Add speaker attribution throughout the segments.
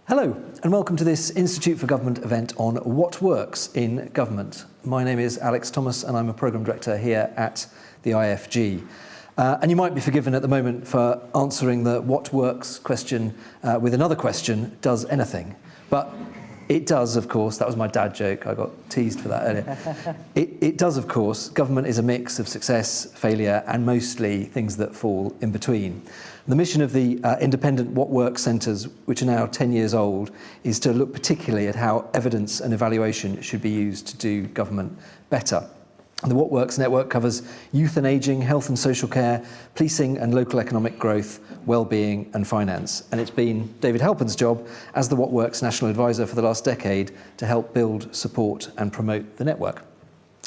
Speaker 1: Hello and welcome to this Institute for Government event on what works in government. My name is Alex Thomas and I'm a Programme Director here at the IFG. And you might be forgiven at the moment for answering the what works question with another question, does anything? But it does, of course. That was my dad joke. I got teased for that earlier. It does, of course. Government is a mix of success, failure, and mostly things that fall in between. The mission of the independent What Works centres, which are now 10 years old, is to look particularly at how evidence and evaluation should be used to do government better. The What Works network covers youth and ageing, health and social care, policing and local economic growth, well-being and finance. And it's been David Halpern's job as the What Works National Advisor for the last decade to help build, support and promote the network.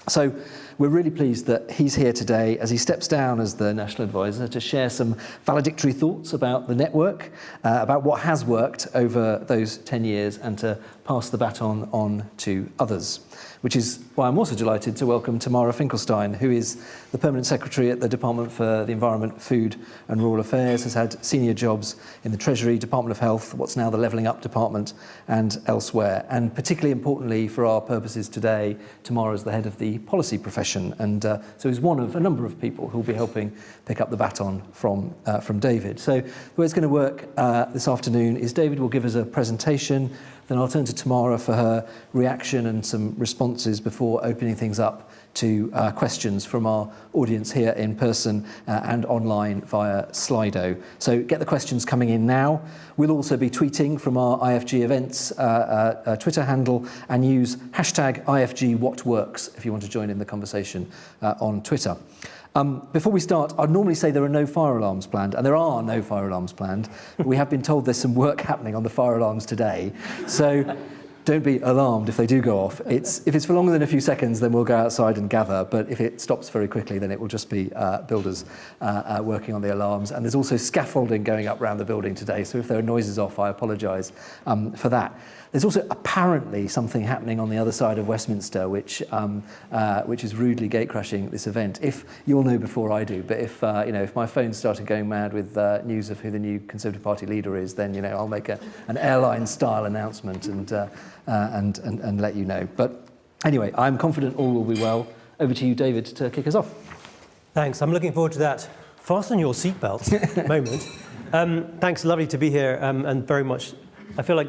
Speaker 1: So we're really pleased that he's here today as he steps down as the National Advisor to share some valedictory thoughts about the network, about what has worked over those 10 years and to pass the baton on to others. Which is why I'm also delighted to welcome Tamara Finkelstein, who is the Permanent Secretary at the Department for the Environment, Food and Rural Affairs, has had senior jobs in the Treasury, Department of Health, what's now the Levelling Up Department, and elsewhere. And particularly importantly for our purposes today, Tamara is the head of the policy profession, and so is one of a number of people who will be helping pick up the baton from David. So the way it's going to work this afternoon is David will give us a presentation. Then I'll turn to Tamara for her reaction and some responses before opening things up to questions from our audience here in person and online via Slido. So get the questions coming in now. We'll also be tweeting from our IFG events Twitter handle and use hashtag IFGWhatWorks if you want to join in the conversation on Twitter. Before we start, I'd normally say there are no fire alarms planned, and there are no fire alarms planned. We have been told there's some work happening on the fire alarms today, so don't be alarmed if they do go off. If it's for longer than a few seconds, then we'll go outside and gather, but if it stops very quickly, then it will just be builders working on the alarms. And there's also scaffolding going up around the building today, so if there are noises off, I apologise for that. There's also apparently something happening on the other side of Westminster, which is rudely gate-crashing this event. If you'll know before I do, but if if my phone started going mad with news of who the new Conservative Party leader is, then I'll make an airline-style announcement and let you know. But anyway, I'm confident all will be well. Over to you, David, to kick us off.
Speaker 2: Thanks. I'm looking forward to that. Fasten your seatbelts moment. Thanks. Lovely to be here, and very much. I feel like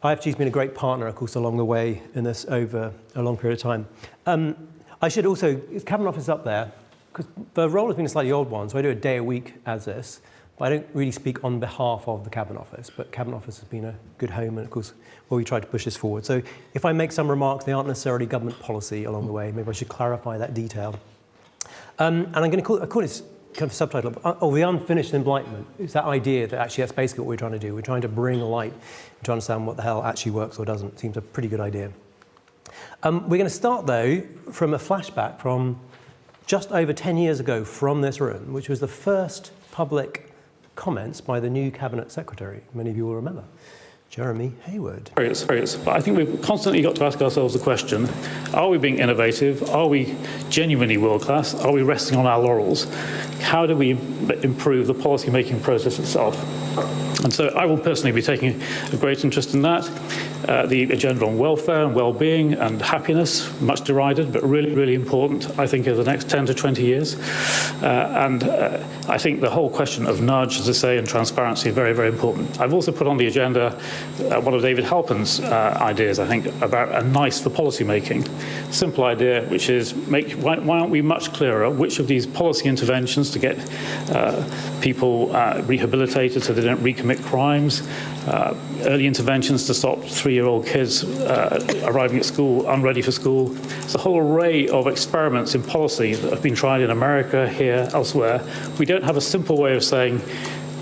Speaker 2: IFG's been a great partner, of course, along the way in this over a long period of time. I should also, Cabinet Office up there, because the role has been a slightly old one, so I do a day a week as this, but I don't really speak on behalf of the Cabinet Office, but Cabinet Office has been a good home and, of course, where we try to push this forward. So if I make some remarks, they aren't necessarily government policy along the way. Maybe I should clarify that detail. And I'm going to call this kind of subtitle, the unfinished enlightenment. It's that idea that actually that's basically what we're trying to do. We're trying to bring light to understand what the hell actually works or doesn't. Seems a pretty good idea. We're going to start, though, from a flashback from just over 10 years ago from this room, which was the first public comments by the new Cabinet Secretary. Many of you will remember. Jeremy Hayward.
Speaker 3: But I think we've constantly got to ask ourselves the question, are we being innovative? Are we genuinely world-class? Are we resting on our laurels? How do we improve the policy-making process itself? And so I will personally be taking a great interest in that. The agenda on welfare and well-being and happiness, much derided, but really, really important, I think, over the next 10 to 20 years. And I think the whole question of nudge, as I say, and transparency are very, very important. I've also put on the agenda one of David Halpern's ideas, I think, about a NICE for policy making. Simple idea, which is why aren't we much clearer which of these policy interventions to get people rehabilitated so they don't recommit crimes, early interventions to stop 3-year-old kids arriving at school unready for school. There's a whole array of experiments in policy that have been tried in America, here, elsewhere. We don't have a simple way of saying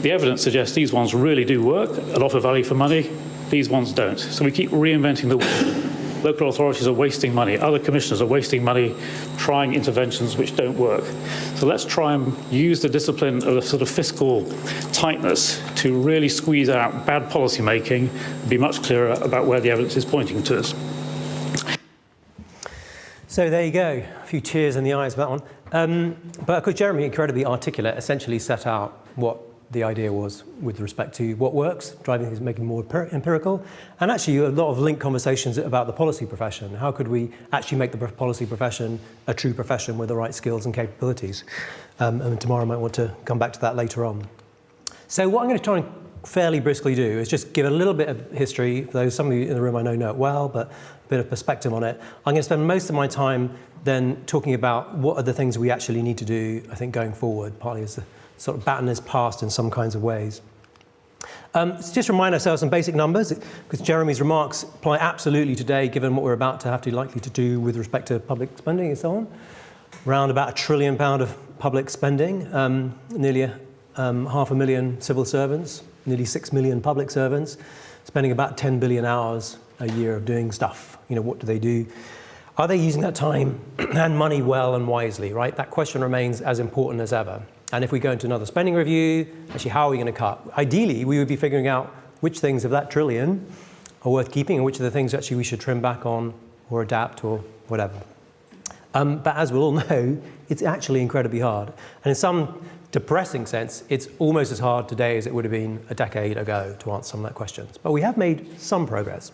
Speaker 3: the evidence suggests these ones really do work and offer value for money, these ones don't. So we keep reinventing the wheel. Local authorities are wasting money, other commissioners are wasting money trying interventions which don't work. So let's try and use the discipline of the sort of fiscal tightness to really squeeze out bad policy making and be much clearer about where the evidence is pointing to us.
Speaker 2: So there you go, a few tears in the eyes of that one. But of course, Jeremy, incredibly articulate, essentially set out what the idea was with respect to what works, driving things, making more empirical, and actually a lot of linked conversations about the policy profession. How could we actually make the policy profession a true profession with the right skills and capabilities? And Tamara might want to come back to that later on. So what I'm going to try and fairly briskly do is just give a little bit of history, though some of you in the room I know it well, but a bit of perspective on it. I'm going to spend most of my time then talking about what are the things we actually need to do, I think, going forward, partly as the sort of baton is passed in some kinds of ways. Just remind ourselves some basic numbers, because Jeremy's remarks apply absolutely today, given what we're about to have to likely to do with respect to public spending and so on. Around about £1 trillion of public spending, nearly 500,000 civil servants, nearly 6 million public servants, spending about 10 billion hours a year of doing stuff. What do they do? Are they using that time and money well and wisely, right? That question remains as important as ever. And if we go into another spending review, actually, how are we going to cut? Ideally, we would be figuring out which things of that trillion are worth keeping and which of the things actually we should trim back on or adapt or whatever. But as we all know, it's actually incredibly hard. And in some depressing sense, it's almost as hard today as it would have been a decade ago to answer some of that questions. But we have made some progress.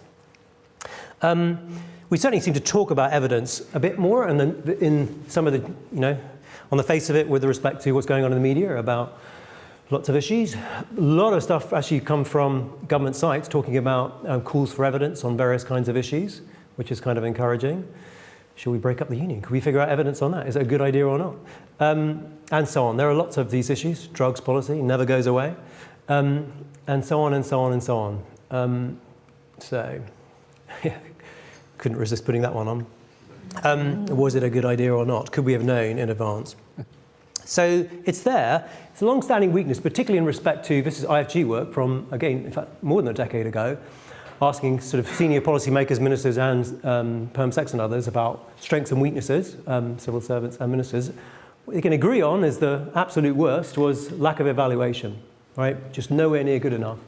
Speaker 2: We certainly seem to talk about evidence a bit more, and then in some of the, on the face of it, with respect to what's going on in the media about lots of issues. A lot of stuff actually come from government sites talking about calls for evidence on various kinds of issues, which is kind of encouraging. Should we break up the union? Could we figure out evidence on that? Is it a good idea or not? And so on. There are lots of these issues. Drugs policy never goes away. And so on and so on and so on. So, yeah, couldn't resist putting that one on. Was it a good idea or not? Could we have known in advance? So it's there. It's a long-standing weakness, particularly in respect to, this is IFG work from, again, in fact, more than a decade ago, asking sort of senior policymakers, ministers and perm sex and others about strengths and weaknesses, civil servants and ministers. What you can agree on is the absolute worst was lack of evaluation, right? Just nowhere near good enough.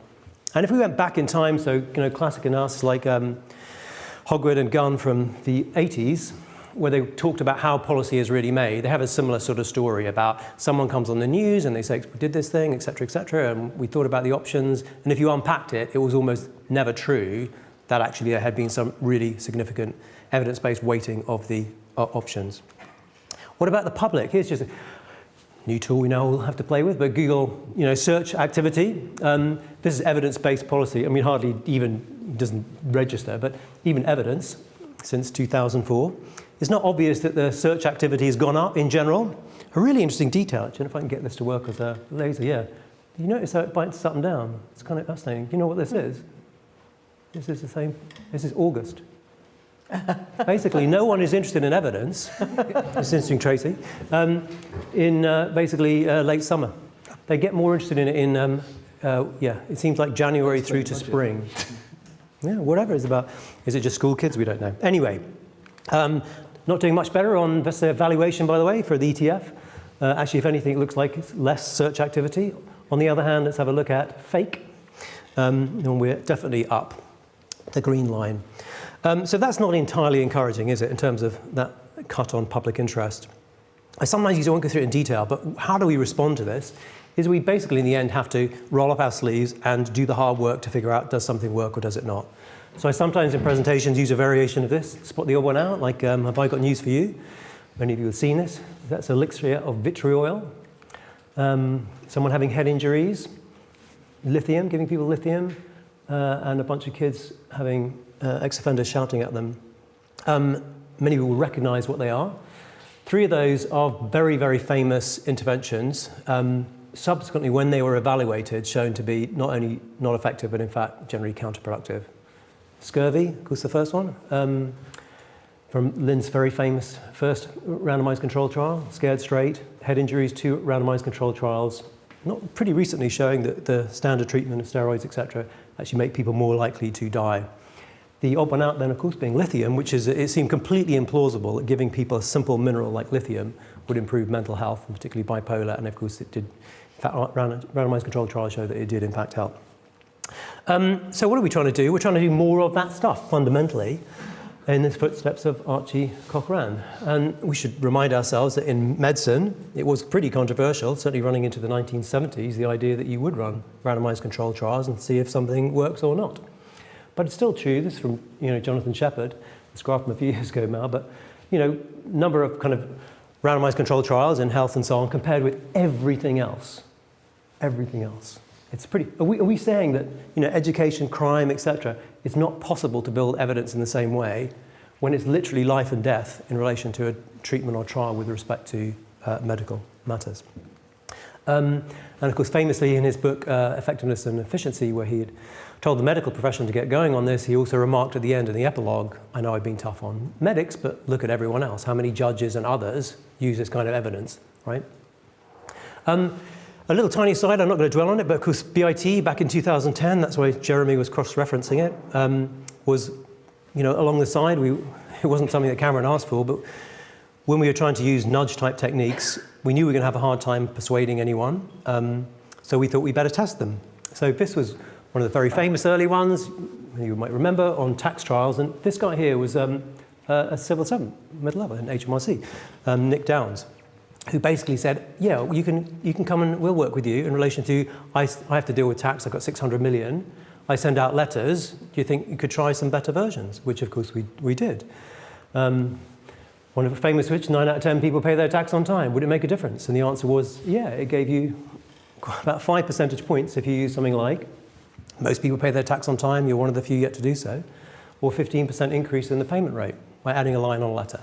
Speaker 2: And if we went back in time, so classic analysis like Hogwood and Gunn from the 80s, where they talked about how policy is really made, they have a similar sort of story about someone comes on the news and they say, we did this thing, et cetera, and we thought about the options. And if you unpacked it, it was almost never true that actually there had been some really significant evidence-based weighting of the options. What about the public? Here's just a new tool we now all have to play with, but Google, search activity. This is evidence-based policy. I mean, hardly even doesn't register, but even evidence since 2004. It's not obvious that the search activity has gone up in general. A really interesting detail, actually, if I can get this to work with a laser, yeah. You notice how it bites up and down? It's kind of fascinating. Do you know what this is? This is the same. This is August. Basically, no one is interested in evidence. It's interesting, Tracy. In basically late summer. They get more interested in it in, it seems like January through to spring. Yeah, whatever it's about. Is it just school kids? We don't know. Anyway, not doing much better on this evaluation, by the way, for the ETF. Actually, if anything, it looks like it's less search activity. On the other hand, let's have a look at fake. And we're definitely up the green line. So that's not entirely encouraging, is it, in terms of that cut on public interest? Sometimes you don't go through it in detail, but how do we respond to this? Is we basically, in the end, have to roll up our sleeves and do the hard work to figure out, does something work or does it not? So I sometimes in presentations use a variation of this, spot the odd one out, like, have I got news for you? Many of you have seen this. That's elixir of vitriol. Someone having head injuries, lithium, giving people lithium, and a bunch of kids having ex-offenders shouting at them. Many people will recognize what they are. 3 of those are very, very famous interventions. Subsequently, when they were evaluated, shown to be not only not effective, but in fact, generally counterproductive. Scurvy, of course, the first one, from Lynn's very famous first randomized control trial, Scared Straight, head injuries, 2 randomized control trials, not pretty recently showing that the standard treatment of steroids, etc., actually make people more likely to die. The odd one out then, of course, being lithium, which is, it seemed completely implausible that giving people a simple mineral like lithium would improve mental health, and particularly bipolar, and of course it did. In fact, randomized control trials show that it did in fact help. So what are we trying to do? We're trying to do more of that stuff, fundamentally. in the footsteps of Archie Cochrane. And we should remind ourselves that in medicine, it was pretty controversial, certainly running into the 1970s, the idea that you would run randomized controlled trials and see if something works or not. But it's still true, this is from Jonathan Shepherd, this graph from a few years ago now, but number of kind of randomized controlled trials in health and so on compared with everything else. Everything else. It's pretty. Are we saying that education, crime, etc., it's not possible to build evidence in the same way when it's literally life and death in relation to a treatment or trial with respect to medical matters? And of course, famously in his book Effectiveness and Efficiency, where he had told the medical profession to get going on this, he also remarked at the end in the epilogue, I know I've been tough on medics, but look at everyone else. How many judges and others use this kind of evidence, right? A little tiny side, I'm not going to dwell on it, but of course BIT back in 2010, that's why Jeremy was cross-referencing it, was along the side. It wasn't something that Cameron asked for, but when we were trying to use nudge-type techniques, we knew we were going to have a hard time persuading anyone, so we thought we'd better test them. So this was one of the very famous early ones, you might remember, on tax trials, and this guy here was a civil servant, middle level in HMRC, Nick Downs, who basically said, yeah, you can come and we'll work with you in relation to, I have to deal with tax, I've got 600 million, I send out letters, do you think you could try some better versions? Which of course we did. One of the famous which, 9 out of 10 people pay their tax on time. Would it make a difference? And the answer was, yeah, it gave you about 5 percentage points if you use something like, most people pay their tax on time, you're one of the few yet to do so, or 15% increase in the payment rate by adding a line on a letter.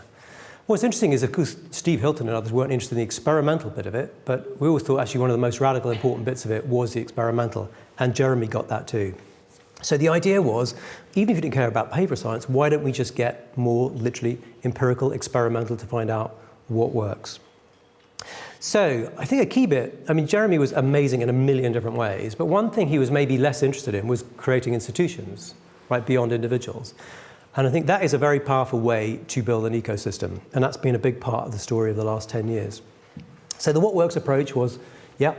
Speaker 2: What's interesting is, of course, Steve Hilton and others weren't interested in the experimental bit of it, but we always thought actually one of the most radical, important bits of it was the experimental, and Jeremy got that too. So the idea was, even if you didn't care about behavioral science, why don't we just get more literally empirical, experimental to find out what works? So I think a key bit, Jeremy was amazing in a million different ways, but one thing he was maybe less interested in was creating institutions, right, beyond individuals. And I think that is a very powerful way to build an ecosystem, and that's been a big part of the story of the last 10 years. So the what works approach was, yeah,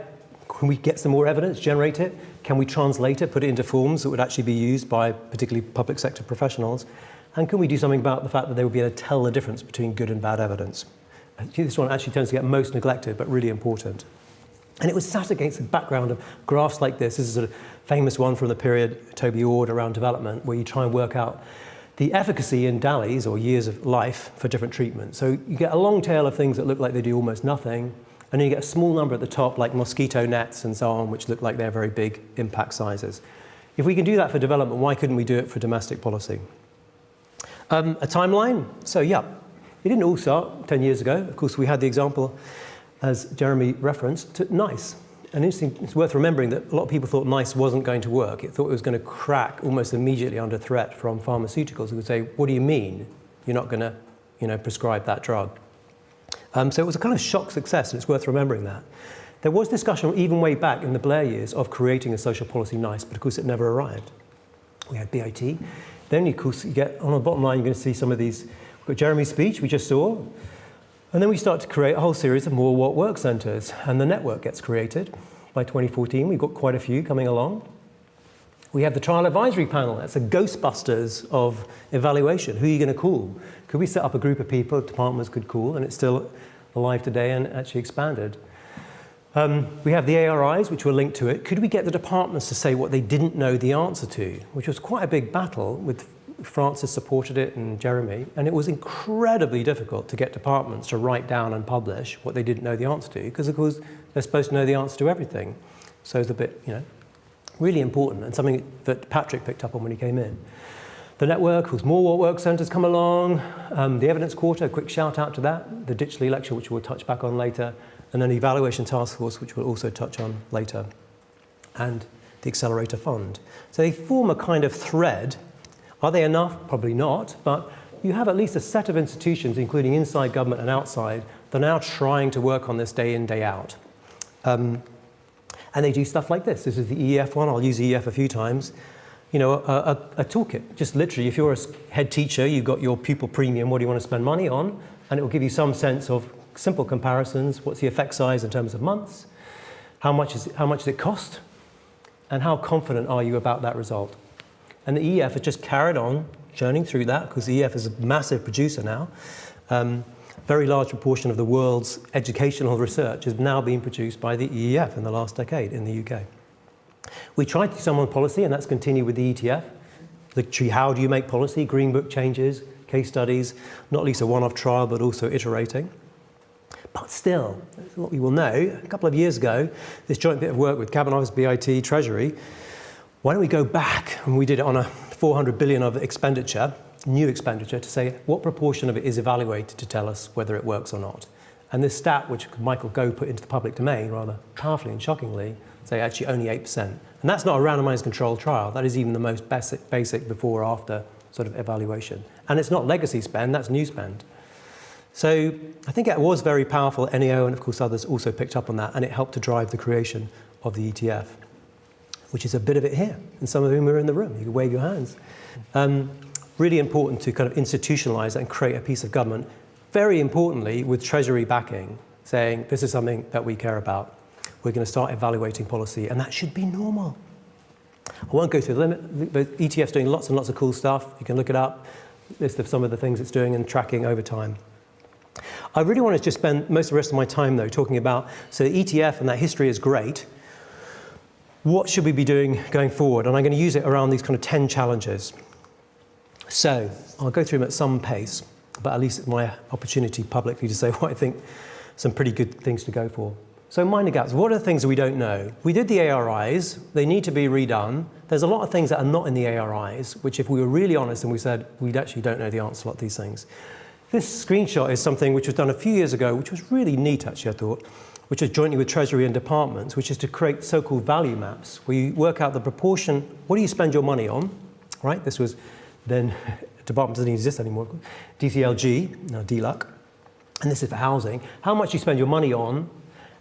Speaker 2: can we get some more evidence, generate it? Can we translate it, put it into forms that would actually be used by particularly public sector professionals? And can we do something about the fact that they would be able to tell the difference between good and bad evidence? This one actually tends to get most neglected, but really important. And it was sat against the background of graphs like this. This is a famous one from the period Toby Ord around development, where you try and work out the efficacy in DALYs, or years of life, for different treatments. So you get a long tail of things that look like they do almost nothing, and then you get a small number at the top, like mosquito nets and so on, which look like they're very big impact sizes. If we can do that for development, why couldn't we do it for domestic policy? A timeline? So yeah, it didn't all start 10 years ago. Of course, we had the example, as Jeremy referenced, to NICE. And it's worth remembering that a lot of people thought NICE wasn't going to work. It thought it was going to crack almost immediately under threat from pharmaceuticals who would say, what do you mean you're not going to prescribe that drug? So it was a kind of shock success, and it's worth remembering that. There was discussion even way back in the Blair years of creating a social policy NICE, but of course it never arrived. We had BIT. Then, of course, you get on the bottom line, you're going to see some of these. We've got Jeremy's speech we just saw. And then we start to create a whole series of more what work centres, and the network gets created. By 2014, we've got quite a few coming along. We have the trial advisory panel. That's a Ghostbusters of evaluation. Who are you going to call? Could we set up a group of people departments could call, and it's still alive today and actually expanded. We have the ARIs, which were linked to it. Could we get the departments to say what they didn't know the answer to, which was quite a big battle with Francis supported it and Jeremy, and it was incredibly difficult to get departments to write down and publish what they didn't know the answer to, because of course they're supposed to know the answer to everything. So it's a bit, really important, and something that Patrick picked up on when he came in. The network, with more what work centres come along, the evidence quarter, a quick shout out to that, the Ditchley lecture, which we'll touch back on later, and then the evaluation task force, which we'll also touch on later, and the accelerator fund. So they form a kind of thread. Are they enough? Probably not, but you have at least a set of institutions, including inside government and outside, that are now trying to work on this day in, day out. And they do stuff like this. This is the EF one. I'll use EF a few times. A toolkit. Just literally, if you're a head teacher, you've got your pupil premium, what do you want to spend money on? And it will give you some sense of simple comparisons. What's the effect size in terms of months? How much does it cost? And how confident are you about that result? And the EF has just carried on churning through that, because the EF is a massive producer now. Very large proportion of the world's educational research is now being produced by the EEF in the last decade in the UK. We tried to do some on policy, and that's continued with the ETF. Literally, how do you make policy? Green Book changes, case studies, not least a one-off trial, but also iterating. But still, as a lot of people know, a couple of years ago, this joint bit of work with Cabinet Office, BIT, Treasury, why don't we go back, and we did it on a 400 billion of expenditure, new expenditure, to say what proportion of it is evaluated to tell us whether it works or not. And this stat, which Michael Gove put into the public domain rather powerfully and shockingly, say actually only 8%. And that's not a randomized controlled trial. That is even the most basic before or after sort of evaluation. And it's not legacy spend, that's new spend. So I think it was very powerful. NEO and of course others also picked up on that, and it helped to drive the creation of the ETF, which is a bit of it here. And some of whom are in the room. You can wave your hands. Really important to kind of institutionalize that and create a piece of government. Very importantly, with Treasury backing, saying this is something that we care about. We're going to start evaluating policy, and that should be normal. I won't go through the limit. The ETF's doing lots and lots of cool stuff. You can look it up, list of some of the things it's doing and tracking over time. I really want to just spend most of the rest of my time, though, talking about, so the ETF and that history is great. What should we be doing going forward? And I'm going to use it around these kind of 10 challenges. So I'll go through them at some pace, but at least it's my opportunity publicly to say what I think some pretty good things to go for. So minor gaps, what are the things that we don't know? We did the ARIs, they need to be redone. There's a lot of things that are not in the ARIs, which if we were really honest and we said, we actually don't know the answer to a lot of these things. This screenshot is something which was done a few years ago, which was really neat actually, I thought, which is jointly with Treasury and departments, which is to create so-called value maps, where you work out the proportion, what do you spend your money on, right? This was then, department doesn't exist anymore, DCLG, now DLUC, and this is for housing, how much you spend your money on,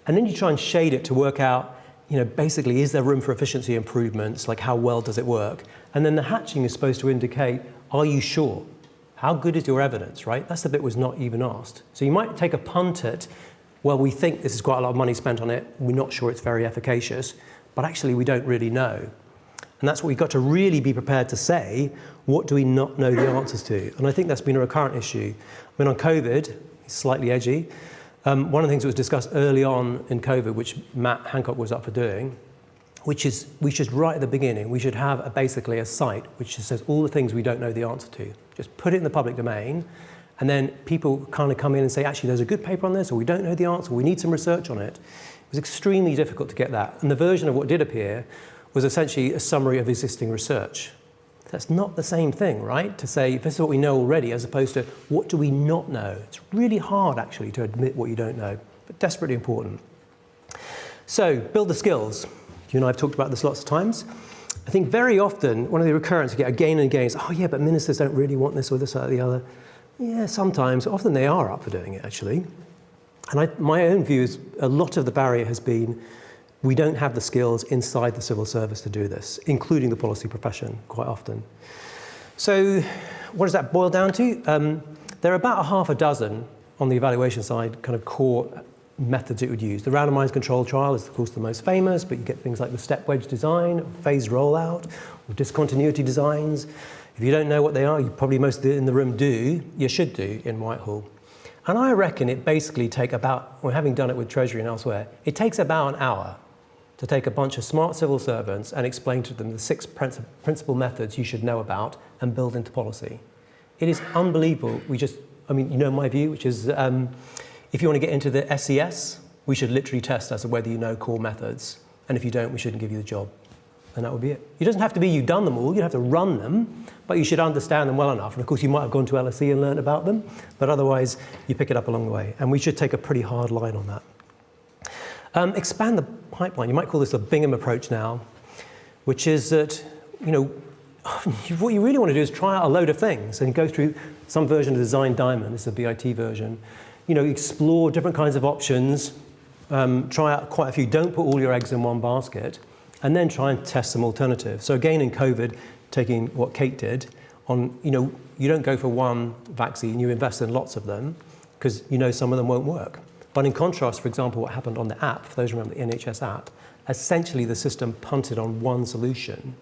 Speaker 2: and then you try and shade it to work out, you know, basically, is there room for efficiency improvements, like how well does it work? And then the hatching is supposed to indicate, are you sure? How good is your evidence, right? That's the bit was not even asked. So you might take a punt at, well, we think this is quite a lot of money spent on it, we're not sure it's very efficacious, but actually we don't really know. And that's what we've got to really be prepared to say, what do we not know the answers to? And I think that's been a recurrent issue. I mean, on COVID, it's slightly edgy. One of the things that was discussed early on in COVID, which Matt Hancock was up for doing, which is we should, right at the beginning, we should have basically a site which just says all the things we don't know the answer to. Just put it in the public domain, and then people kind of come in and say, actually, there's a good paper on this, or we don't know the answer, we need some research on it. It was extremely difficult to get that. And the version of what did appear was essentially a summary of existing research. That's not the same thing, right? To say, this is what we know already, as opposed to, what do we not know? It's really hard, actually, to admit what you don't know, but desperately important. So, build the skills. You and I have talked about this lots of times. I think very often, one of the recurrents you get again and again is, oh yeah, but ministers don't really want this or this or the other. Yeah, sometimes, often they are up for doing it, actually. And my own view is a lot of the barrier has been, we don't have the skills inside the civil service to do this, including the policy profession, quite often. So what does that boil down to? There are about half a dozen on the evaluation side, kind of core methods it would use. The randomized controlled trial is, of course, the most famous, but you get things like the step wedge design, or phased rollout, or discontinuity designs. If you don't know what they are, you probably most in the room do, you should do in Whitehall. And I reckon it basically take about, well, having done it with Treasury and elsewhere, it takes about an hour to take a bunch of smart civil servants and explain to them the 6 principal methods you should know about and build into policy. It is unbelievable. I mean, you know my view, which is if you want to get into the SES, we should literally test as to whether you know core methods. And if you don't, we shouldn't give you the job. And that would be it. It doesn't have to be you've done them all, you have to run them, but you should understand them well enough. And of course, you might have gone to LSE and learned about them, but otherwise, you pick it up along the way. And we should take a pretty hard line on that. Expand the pipeline. You might call this the Bingham approach now, which is that, you know, what you really want to do is try out a load of things and go through some version of Design Diamond, this is a BIT version, you know, explore different kinds of options, try out quite a few, don't put all your eggs in one basket, and then try and test some alternatives. So again, in COVID, taking what Kate did on, you know, you don't go for one vaccine, you invest in lots of them, because you know some of them won't work. But in contrast, for example, what happened on the app, for those who remember the NHS app, essentially the system punted on one solution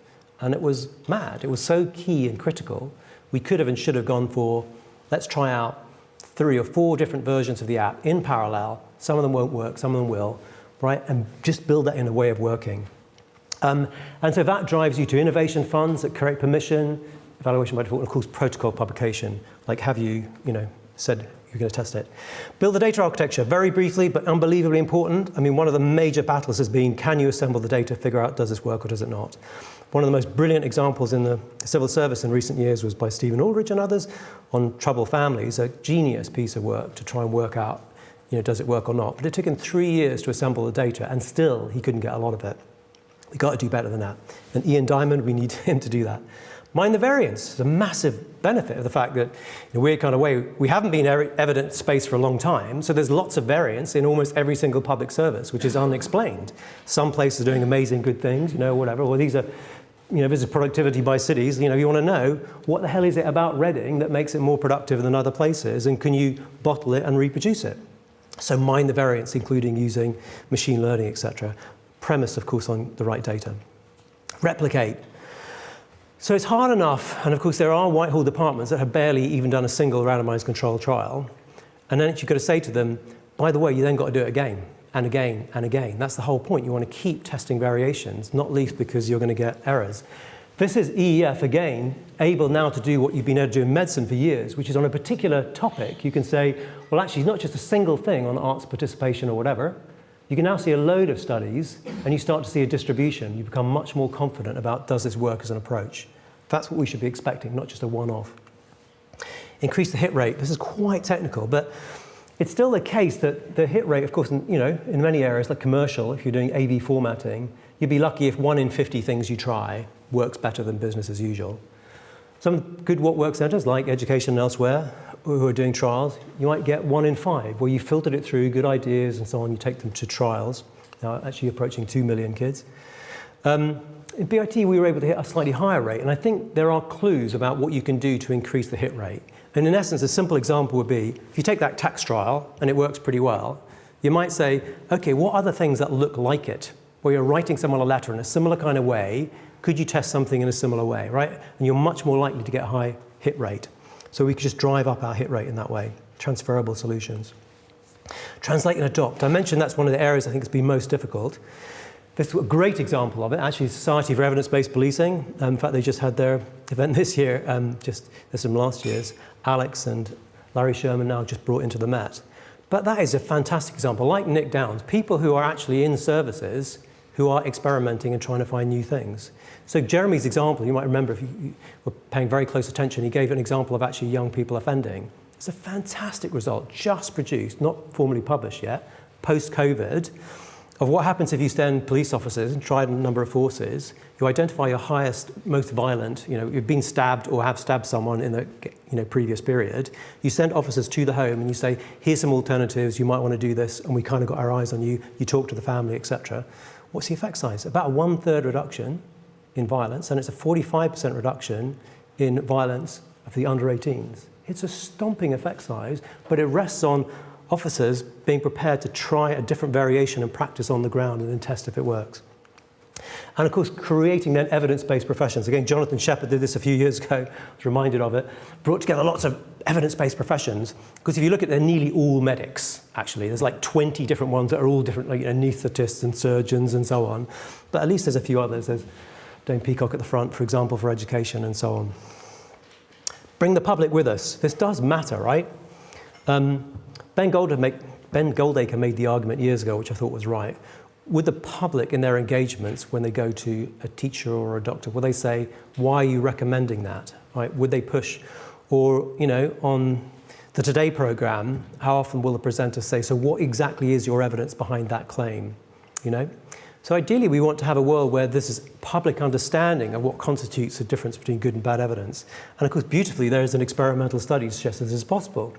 Speaker 2: and it was mad. It was so key and critical. We could have and should have gone for, let's try out 3 or 4 different versions of the app in parallel. Some of them won't work, some of them will, right? And just build that in a way of working. And so that drives you to innovation funds that create permission, evaluation by default, and of course protocol publication. Like, have you, said you're going to test it. Build the data architecture, very briefly, but unbelievably important. I mean, one of the major battles has been, can you assemble the data, figure out, does this work or does it not? One of the most brilliant examples in the civil service in recent years was by Stephen Aldrich and others on troubled families, a genius piece of work to try and work out, does it work or not? But it took him 3 years to assemble the data, and still he couldn't get a lot of it. We've got to do better than that. And Ian Diamond, we need him to do that. Mind the variance. It's a massive benefit of the fact that, in a weird kind of way, we haven't been evidence space for a long time, so there's lots of variance in almost every single public service, which is unexplained. Some places are doing amazing good things, whatever, or these are, this is productivity by cities. You want to know, what the hell is it about Reading that makes it more productive than other places, and can you bottle it and reproduce it? So mind the variance, including using machine learning, etc. Premise, of course, on the right data. Replicate. So it's hard enough, and of course there are Whitehall departments that have barely even done a single randomized controlled trial, and then you've got to say to them, by the way, you then got to do it again, and again, and again. That's the whole point. You want to keep testing variations, not least because you're going to get errors. This is EEF, again, able now to do what you've been able to do in medicine for years, which is on a particular topic. You can say, well, actually, it's not just a single thing on arts participation or whatever. You can now see a load of studies, and you start to see a distribution. You become much more confident about, does this work as an approach? That's what we should be expecting, not just a one-off. Increase the hit rate. This is quite technical, but it's still the case that the hit rate, of course, in many areas, like commercial, if you're doing AV formatting, you'd be lucky if 1 in 50 things you try works better than business as usual. Some good what work centers, like education and elsewhere, who are doing trials, you might get 1 in 5, where you filtered it through, good ideas and so on, you take them to trials, now actually approaching 2 million kids. In BIT, we were able to hit a slightly higher rate, and I think there are clues about what you can do to increase the hit rate. And in essence, a simple example would be, if you take that tax trial, and it works pretty well, you might say, okay, what other things that look like it, where you're writing someone a letter in a similar kind of way, could you test something in a similar way, right? And you're much more likely to get a high hit rate. So we could just drive up our hit rate in that way, transferable solutions. Translate and adopt. I mentioned that's one of the areas I think has been most difficult. This is a great example of it, actually, Society for Evidence-Based Policing. In fact, they just had their event this year, there's some last year's. Alex and Larry Sherman now just brought into the Met. But that is a fantastic example, like Nick Downs, people who are actually in services who are experimenting and trying to find new things. So Jeremy's example, you might remember if you were paying very close attention, he gave an example of actually young people offending. It's a fantastic result, just produced, not formally published yet, post-COVID, of what happens if you send police officers and try a number of forces, you identify your highest, most violent, you've been stabbed or have stabbed someone in the previous period, you send officers to the home and you say, here's some alternatives, you might want to do this, and we kind of got our eyes on you, you talk to the family, etc. What's the effect size? About a 1/3 reduction in violence, and it's a 45% reduction in violence of the under 18s. It's a stomping effect size, but it rests on officers being prepared to try a different variation and practice on the ground and then test if it works. And of course, creating then evidence-based professions. Again, Jonathan Shepherd did this a few years ago, I was reminded of it, brought together lots of evidence-based professions, because if you look at, they're nearly all medics, actually. There's like 20 different ones that are all different, like anaesthetists and surgeons and so on. But at least there's a few others. There's Dame Peacock at the front, for example, for education and so on. Bring the public with us. This does matter, right? Ben Goldacre made the argument years ago, which I thought was right. Would the public in their engagements, when they go to a teacher or a doctor, will they say, why are you recommending that? Right? Would they push? Or, on the Today programme, how often will the presenter say, so what exactly is your evidence behind that claim? So ideally, we want to have a world where this is public understanding of what constitutes the difference between good and bad evidence. And of course, beautifully, there is an experimental study to suggest that this is possible.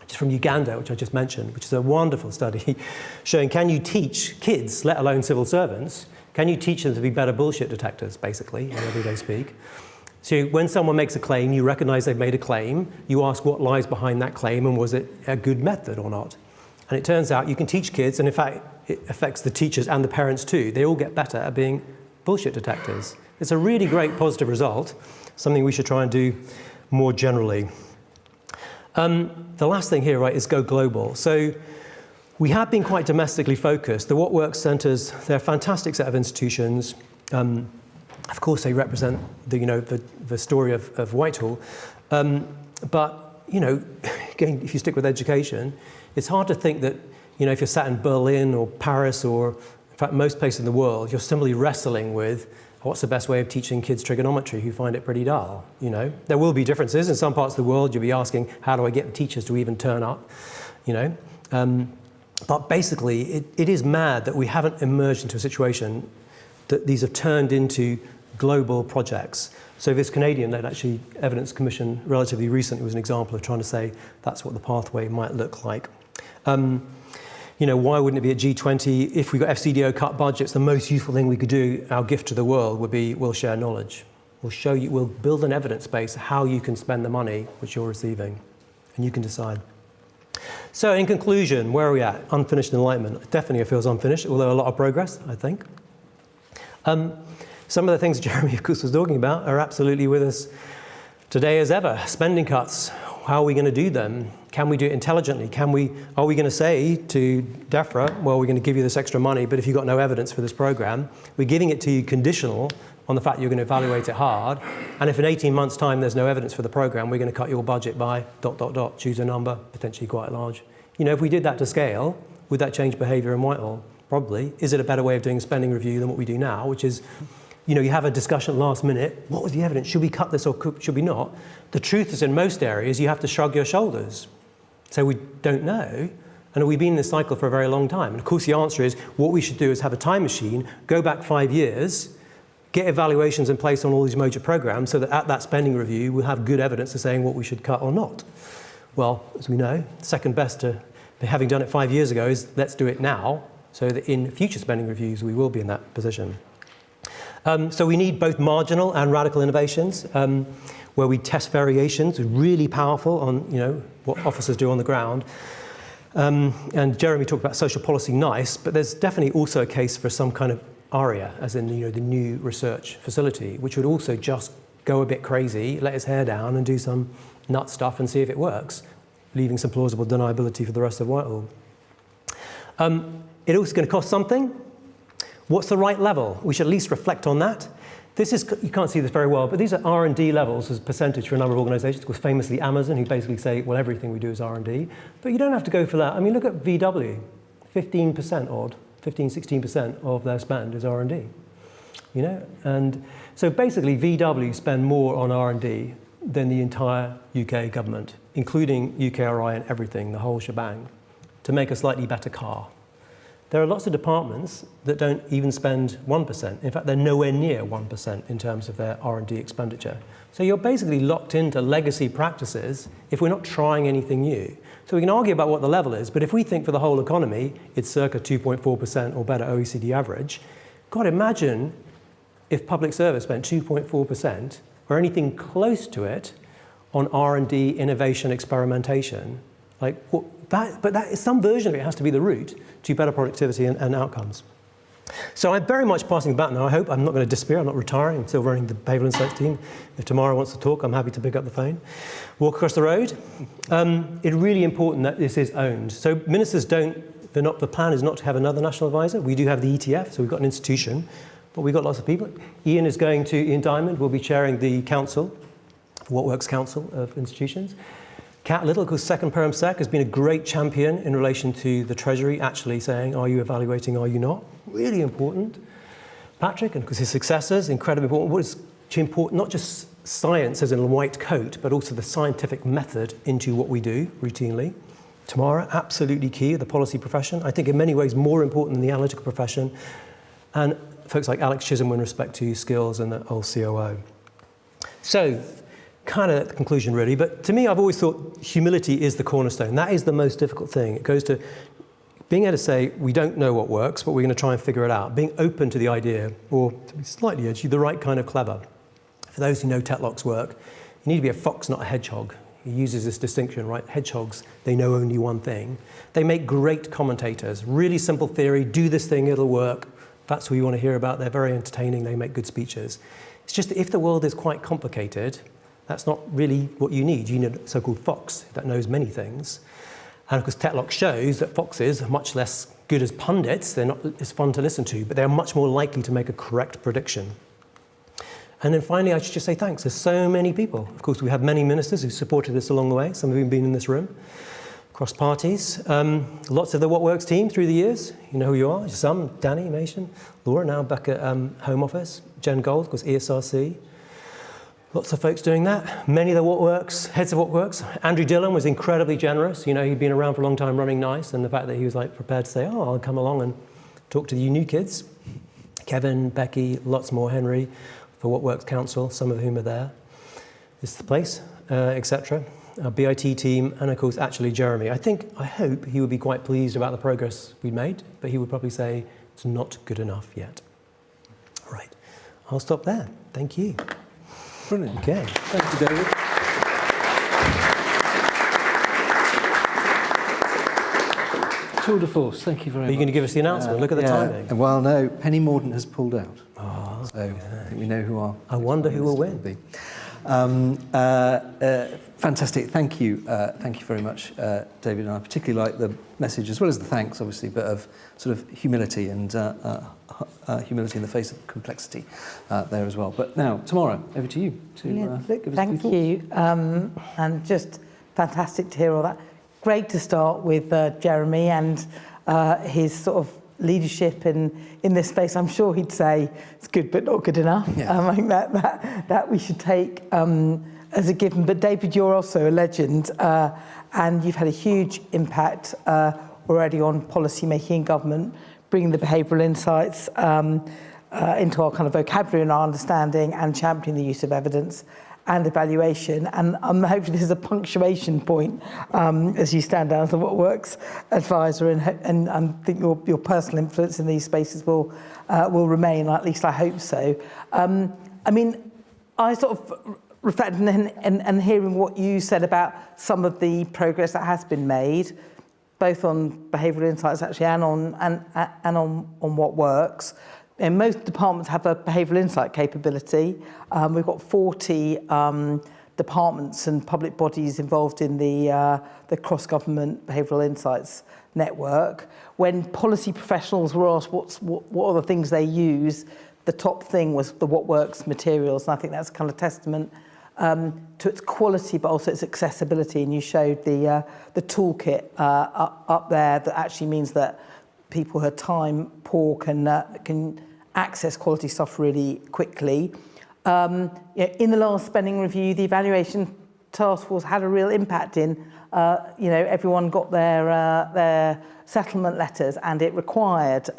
Speaker 2: It's from Uganda, which I just mentioned, which is a wonderful study showing, can you teach kids, let alone civil servants, can you teach them to be better bullshit detectors, basically, in everyday speak? So when someone makes a claim, you recognize they've made a claim, you ask what lies behind that claim and was it a good method or not? And it turns out you can teach kids, and in fact, it affects the teachers and the parents too. They all get better at being bullshit detectors. It's a really great positive result, something we should try and do more generally. The last thing here, right, is go global. So we have been quite domestically focused. The What Works centres, they're a fantastic set of institutions. Of course, they represent the story of Whitehall. But, again, if you stick with education, it's hard to think that, if you're sat in Berlin or Paris or, in fact, most places in the world, you're simply wrestling with what's the best way of teaching kids trigonometry who find it pretty dull, There will be differences. In some parts of the world, you'll be asking, how do I get the teachers to even turn up, But basically, it is mad that we haven't emerged into a situation that these have turned into global projects. So this Canadian-led actually evidence commission relatively recently was an example of trying to say that's what the pathway might look like. Why wouldn't it be at G20? If we got FCDO cut budgets, the most useful thing we could do, our gift to the world, would be we'll share knowledge. We'll show you, we'll build an evidence base how you can spend the money which you're receiving, and you can decide. So in conclusion, where are we at? Unfinished enlightenment. Definitely it feels unfinished, although a lot of progress, I think. Some of the things Jeremy, of course, was talking about are absolutely with us today as ever. Spending cuts, how are we going to do them? Can we do it intelligently? Are we going to say to DEFRA, well, we're going to give you this extra money, but if you've got no evidence for this program, we're giving it to you conditional on the fact you're going to evaluate it hard, and if in 18 months' time there's no evidence for the program, we're going to cut your budget by ... choose a number, potentially quite large. If we did that to scale, would that change behaviour in Whitehall? Probably. Is it a better way of doing a spending review than what we do now, which is, you have a discussion last minute, what was the evidence? Should we cut this or should we not? The truth is in most areas you have to shrug your shoulders. So we don't know, and we've been in this cycle for a very long time. And of course the answer is, what we should do is have a time machine, go back 5 years, get evaluations in place on all these major programs so that at that spending review we'll have good evidence of saying what we should cut or not. Well, as we know, second best to having done it 5 years ago is let's do it now, so that in future spending reviews we will be in that position. So we need both marginal and radical innovations, where we test variations, really powerful on what officers do on the ground. And Jeremy talked about social policy nice, but there's definitely also a case for some kind of ARIA, as in the new research facility, which would also just go a bit crazy, let its hair down and do some nut stuff and see if it works, leaving some plausible deniability for the rest of Whitehall. It also going to cost something. What's the right level? We should at least reflect on that. This is, you can't see this very well, but these are R&D levels as a percentage for a number of organisations, of course famously Amazon, who basically say, well, everything we do is R&D. But you don't have to go for that. I mean, look at VW, 15% odd, 15, 16% of their spend is R&D. And so basically VW spend more on R&D than the entire UK government, including UKRI and everything, the whole shebang, to make a slightly better car. There are lots of departments that don't even spend 1%. In fact, they're nowhere near 1% in terms of their R&D expenditure. So you're basically locked into legacy practices if we're not trying anything new. So we can argue about what the level is, but if we think for the whole economy, it's circa 2.4% or better OECD average, God, imagine if public service spent 2.4% or anything close to it on R&D, innovation, experimentation. But that is some version of it has to be the route to better productivity and outcomes. So I'm very much passing the baton now. I hope I'm not going to disappear. I'm not retiring. I'm still running the Behavioural Insights team. If Tamara wants to talk, I'm happy to pick up the phone. Walk across the road. It's really important that this is owned. So ministers the plan is not to have another national advisor. We do have the ETF, so we've got an institution, but we've got lots of people. Ian Diamond will be chairing the council, What Works Council of Institutions. Kat Little, who's second Perm Sec, has been a great champion in relation to the Treasury actually saying, are you evaluating, are you not? Really important. Patrick, and because his successors, incredibly important. What is important, not just science as in a white coat, but also the scientific method into what we do routinely. Tamara, absolutely key, the policy profession. I think in many ways more important than the analytical profession. And folks like Alex Chisholm in respect to skills and the old COO. So, kind of at the conclusion really, but to me I've always thought humility is the cornerstone. That is the most difficult thing. It goes to being able to say we don't know what works, but we're going to try and figure it out. Being open to the idea, or to be slightly edgy, the right kind of clever. For those who know Tetlock's work, you need to be a fox, not a hedgehog. He uses this distinction, right? Hedgehogs, they know only one thing. They make great commentators. Really simple theory, do this thing, it'll work. That's who we want to hear about. They're very entertaining. They make good speeches. It's just that if the world is quite complicated, that's not really what you need. You need a so-called fox that knows many things. And of course, Tetlock shows that foxes are much less good as pundits. They're not as fun to listen to, but they're much more likely to make a correct prediction. And then finally, I should just say thanks. There's so many people. Of course, we have many ministers who supported us along the way. Some of whom have been in this room, across parties. Lots of the What Works team through the years. You know who you are. Some, Danny Mason, Laura, now back at Home Office. Jen Gold, of course, ESRC. Lots of folks doing that. Many of the What Works, heads of What Works. Andrew Dillon was incredibly generous. You know, he'd been around for a long time running NICE, and the fact that he was prepared to say, oh, I'll come along and talk to you new kids. Kevin, Becky, lots more, Henry, for What Works Council, some of whom are there. This is the place, etc. Our BIT team, and of course, actually Jeremy. I hope he would be quite pleased about the progress we made, but he would probably say it's not good enough yet. All right, I'll stop there. Thank you.
Speaker 1: Brilliant.
Speaker 2: Okay.
Speaker 1: Thank you, David. Tour de force. Thank you very much.
Speaker 2: Are you going to give us the announcement? Look at the timing.
Speaker 1: Well, no, Penny Mordaunt has pulled out. Oh, so I think we know who our...
Speaker 2: I wonder who will win.
Speaker 1: Fantastic. Thank you. Thank you very much, David. And I particularly like the message, as well as the thanks, obviously, but of sort of humility and humility in the face of complexity there as well. But now, Tamara, over to you to give us a few thoughts.
Speaker 4: Thank you. And just fantastic to hear all that. Great to start with Jeremy and his sort of leadership in this space. I'm sure he'd say it's good but not good enough. Yeah. I think that we should take as a given. But David, you're also a legend, and you've had a huge impact already on policy making in government, bringing the behavioural insights into our kind of vocabulary and our understanding, and championing the use of evidence and evaluation. And hopefully this is a punctuation point as you stand down as a What Works advisor, and I think your personal influence in these spaces will remain, at least I hope so. I mean, I sort of reflected and hearing what you said about some of the progress that has been made, both on behavioural insights actually and on What Works. And most departments have a behavioural insight capability. We've got 40 departments and public bodies involved in the cross-government behavioural insights network. When policy professionals were asked what are the things they use, the top thing was the What Works materials, and I think that's kind of testament to its quality, but also its accessibility. And you showed the toolkit up there that actually means that people who are time poor can access quality stuff really quickly. In the last spending review, the evaluation task force had a real impact in, everyone got their settlement letters, and it required,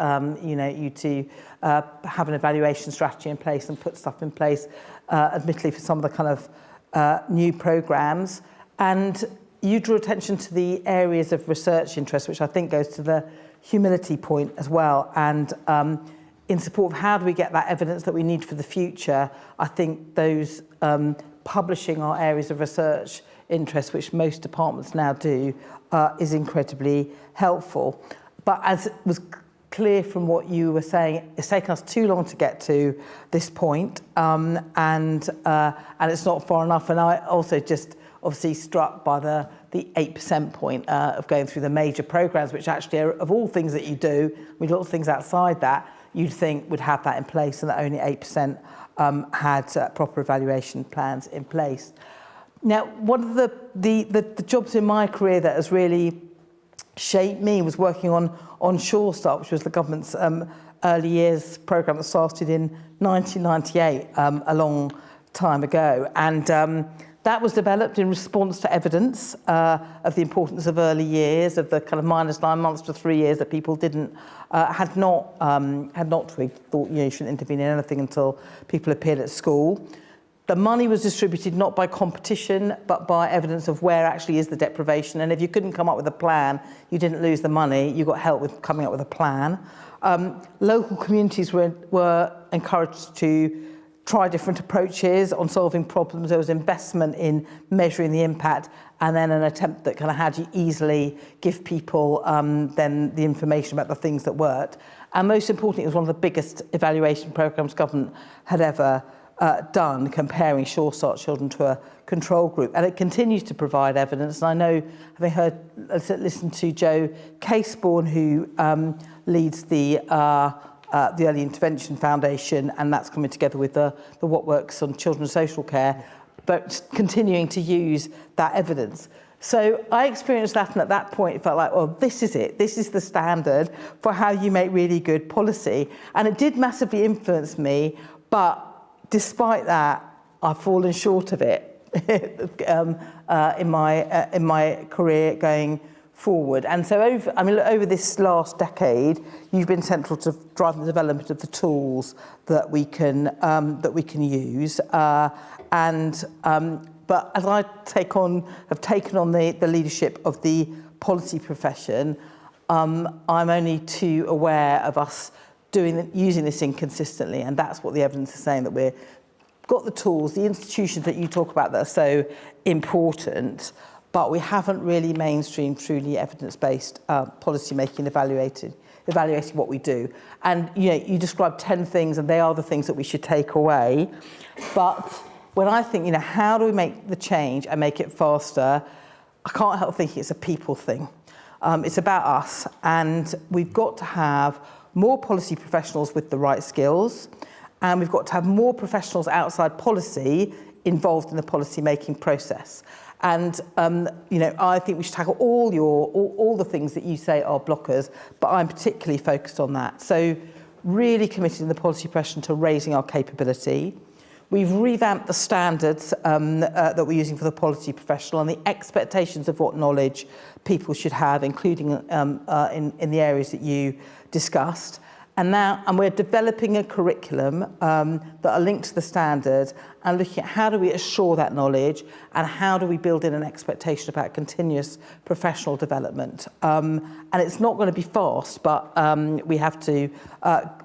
Speaker 4: you to have an evaluation strategy in place and put stuff in place, admittedly for some of the kind of new programs. And you drew attention to the areas of research interest, which I think goes to the humility point as well. And in support of how do we get that evidence that we need for the future, I think those publishing our areas of research interest, which most departments now do, is incredibly helpful. But as was clear from what you were saying, it's taken us too long to get to this point, and it's not far enough. And I also just obviously struck by the 8% point of going through the major programs, which actually are, of all things that you do, with lots of things outside that, you'd think would have that in place, and that only 8% had proper evaluation plans in place. Now, one of the jobs in my career that has really shaped me was working on Sure Start, which was the government's early years programme that started in 1998, a long time ago. And that was developed in response to evidence of the importance of early years, of the kind of -9 months to 3 years that people had not thought you shouldn't intervene in anything until people appeared at school. The money was distributed not by competition, but by evidence of where actually is the deprivation. And if you couldn't come up with a plan, you didn't lose the money, you got help with coming up with a plan. Local communities were encouraged to try different approaches on solving problems. There was investment in measuring the impact, and then an attempt at kind of how do you easily give people then the information about the things that worked. And most importantly, it was one of the biggest evaluation programmes government had ever done, comparing Sure Start children to a control group. And it continues to provide evidence. And I know, having listened to Joe Caseborn, who leads the Early Intervention Foundation, and that's coming together with the What Works on Children's Social Care, but continuing to use that evidence. So I experienced that, and at that point it felt like, well, this is it. This is the standard for how you make really good policy. And it did massively influence me, but despite that, I've fallen short of it in my career going forward. And so over this last decade, you've been central to driving the development of the tools that we can use. But as I have taken on the leadership of the policy profession, I'm only too aware of us using this inconsistently, and that's what the evidence is saying, that we've got the tools, the institutions that you talk about that are so important, but we haven't really mainstreamed truly evidence-based policy making, evaluating what we do. And you described 10 things, and they are the things that we should take away. But when I think, how do we make the change and make it faster, I can't help thinking it's a people thing. It's about us, and we've got to have more policy professionals with the right skills, and we've got to have more professionals outside policy involved in the policy making process. And I think we should tackle all the things that you say are blockers, but I'm particularly focused on that. So really committed in the policy profession to raising our capability. We've revamped the standards that we're using for the policy professional and the expectations of what knowledge people should have, including in the areas that you discussed. And we're developing a curriculum that are linked to the standards and looking at how do we assure that knowledge and how do we build in an expectation about continuous professional development. And it's not going to be fast, but we have to.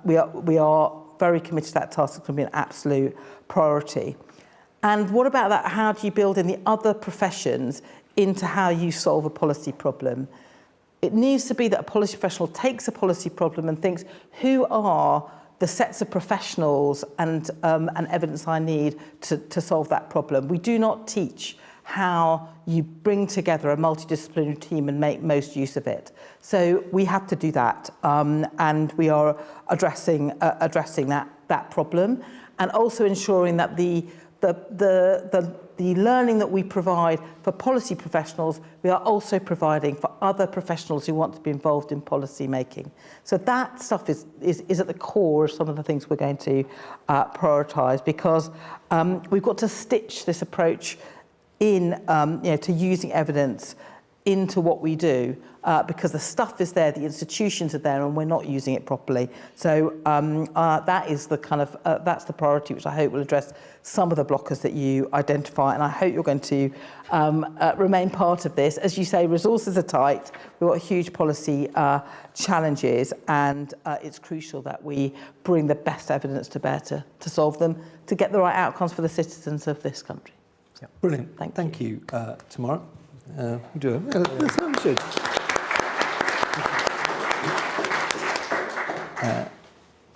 Speaker 4: We are very committed to that task. It's going to be an absolute priority. And what about that? How do you build in the other professions into how you solve a policy problem? It needs to be that a policy professional takes a policy problem and thinks, who are the sets of professionals and evidence I need to solve that problem? We do not teach how you bring together a multidisciplinary team and make most use of it. So we have to do that, and we are addressing that problem, and also ensuring that the learning that we provide for policy professionals, we are also providing for other professionals who want to be involved in policy making. So that stuff is at the core of some of the things we're going to prioritise, because we've got to stitch this approach in to using evidence into what we do, because the stuff is there, the institutions are there, and we're not using it properly. So that is the that's the priority, which I hope will address some of the blockers that you identify, and I hope you're going to remain part of this. As you say, resources are tight, we've got huge policy challenges, and it's crucial that we bring the best evidence to bear to solve them, to get the right outcomes for the citizens of this country.
Speaker 1: Yeah. Brilliant. Thank you, Tamara. That sounds good.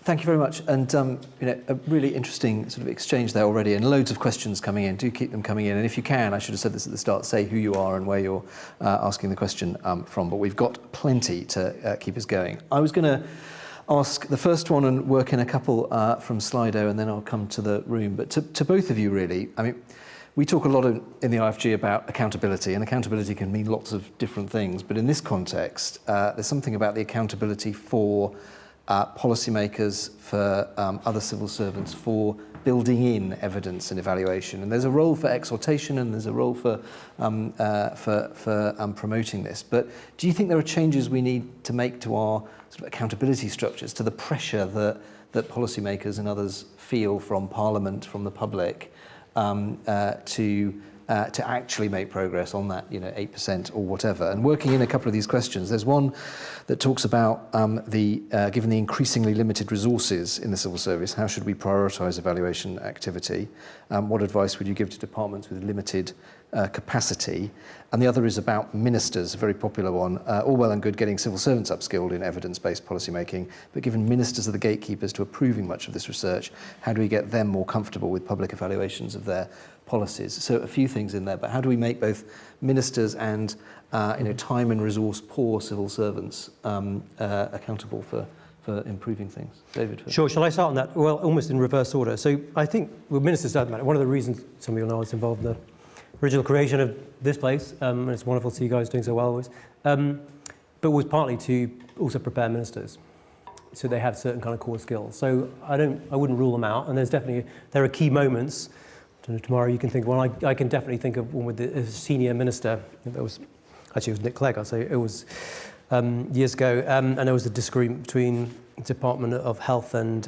Speaker 1: Thank you very much, and a really interesting sort of exchange there already, and loads of questions coming in. Do keep them coming in, and if you can, I should have said this at the start, say who you are and where you're asking the question from, but we've got plenty to keep us going. I was going to ask the first one and work in a couple from Slido, and then I'll come to the room, but to both of you really. I mean, we talk a lot in the IFG about accountability, and accountability can mean lots of different things, but in this context, there's something about the accountability for policymakers, for other civil servants, for building in evidence and evaluation. And there's a role for exhortation, and there's a role for promoting this. But do you think there are changes we need to make to our sort of accountability structures, to the pressure that policymakers and others feel from Parliament, from the public, to to actually make progress on that, 8% or whatever. And working in a couple of these questions, there's one that talks about given the increasingly limited resources in the civil service, how should we prioritise evaluation activity? What advice would you give to departments with limited capacity? And the other is about ministers, a very popular one. All well and good getting civil servants upskilled in evidence-based policy making, but given ministers are the gatekeepers to approving much of this research, how do we get them more comfortable with public evaluations of their policies? So a few things in there, but how do we make both ministers and time and resource poor civil servants accountable for improving things? David?
Speaker 2: Sure, shall I start on that? Well, almost in reverse order. So I think with ministers doesn't matter. One of the reasons, some of you know I was involved in the original creation of this place, and it's wonderful to see you guys doing so well always, but was partly to also prepare ministers so they have certain kind of core skills. So I wouldn't rule them out, and there are key moments. I don't know, Tamara, you can think of one. I can definitely think of one with the senior minister. It was Nick Clegg, I'll say. It was years ago, and there was a disagreement between the Department of Health and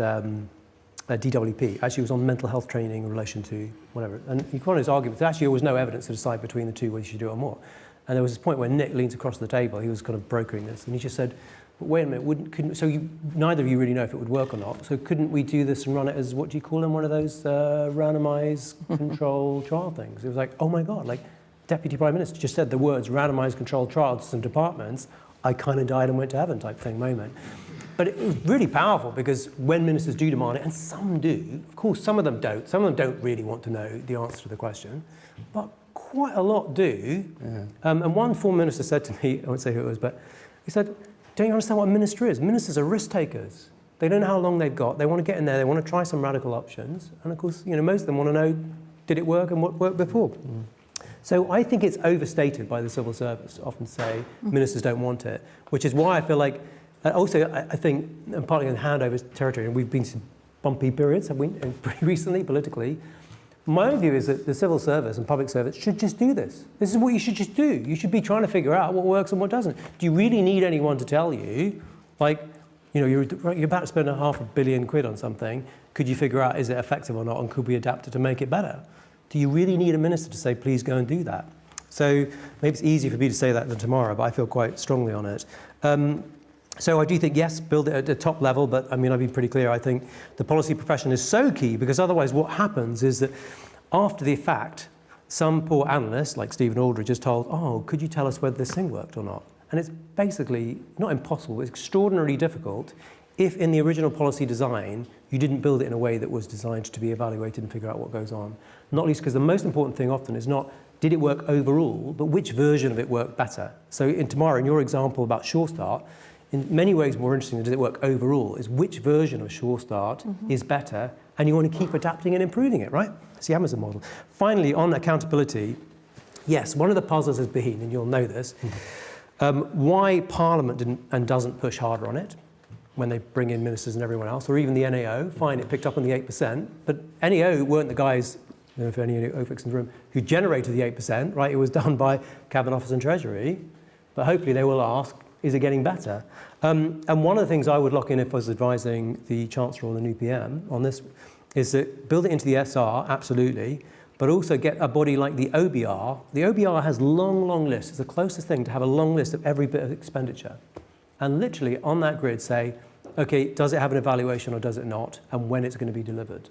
Speaker 2: DWP. Actually, it was on mental health training in relation to whatever. And you can always argue, but actually there was no evidence to decide between the two whether you should do it or more. And there was this point where Nick leans across the table. He was kind of brokering this, and he just said, but wait a minute, neither of you really know if it would work or not, so couldn't we do this and run it as, what do you call them, one of those randomised controlled trial things? It was like, oh my God, like Deputy Prime Minister just said the words randomised controlled trials to some departments, I kind of died and went to heaven type thing moment. But it was really powerful because when ministers do demand it, and some do, of course some of them don't really want to know the answer to the question, but quite a lot do. Yeah. And one former minister said to me, I won't say who it was, but he said, don't you understand what a minister is? Ministers are risk takers. They don't know how long they've got. They want to get in there. They want to try some radical options. And of course, most of them want to know, did it work and what worked before? Mm. So I think it's overstated by the civil service to often say ministers don't want it, which is why I feel like, also I think, and partly in handover territory, and we've been to bumpy periods, have we, pretty recently, politically. My own view is that the civil service and public service should just do this. This is what you should just do. You should be trying to figure out what works and what doesn't. Do you really need anyone to tell you, like, you're about to spend £500 million on something, could you figure out is it effective or not, and could we adapt it to make it better? Do you really need a minister to say, please go and do that? So maybe it's easier for me to say that than tomorrow, but I feel quite strongly on it. So I do think, yes, build it at the top level, but I've been pretty clear. I think the policy profession is so key, because otherwise what happens is that after the fact, some poor analyst like Stephen Aldridge is told, oh, could you tell us whether this thing worked or not? And it's basically not impossible, it's extraordinarily difficult if in the original policy design, you didn't build it in a way that was designed to be evaluated and figure out what goes on. Not least because the most important thing often is not, did it work overall, but which version of it worked better? So Tamara, in your example about Sure Start, in many ways more interesting than does it work overall, is which version of Sure Start is better, and you want to keep adapting and improving it, right? It's the Amazon model. Finally, on accountability, yes, one of the puzzles has been, and you'll know this, why Parliament didn't and doesn't push harder on it when they bring in ministers and everyone else, or even the NAO, fine, it picked up on the 8%, but NAO weren't the guys, if any folks in the room, who generated the 8%, right? It was done by Cabinet Office and Treasury, but hopefully they will ask, is it getting better? And one of the things I would lock in if I was advising the Chancellor or the new PM on this is that build it into the SR, absolutely, but also get a body like the OBR. The OBR has long lists. It's the closest thing to have a long list of every bit of expenditure. And literally on that grid say, okay, does it have an evaluation or does it not? And when it's going to be delivered.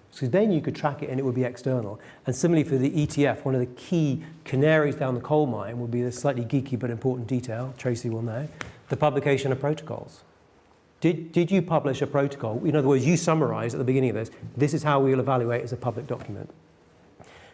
Speaker 2: So then you could track it and it would be external. And similarly for the ETF, one of the key canaries down the coal mine would be this slightly geeky but important detail, Tracy will know, the publication of protocols. Did you publish a protocol? In other words, you summarise at the beginning of this is how we'll evaluate as a public document.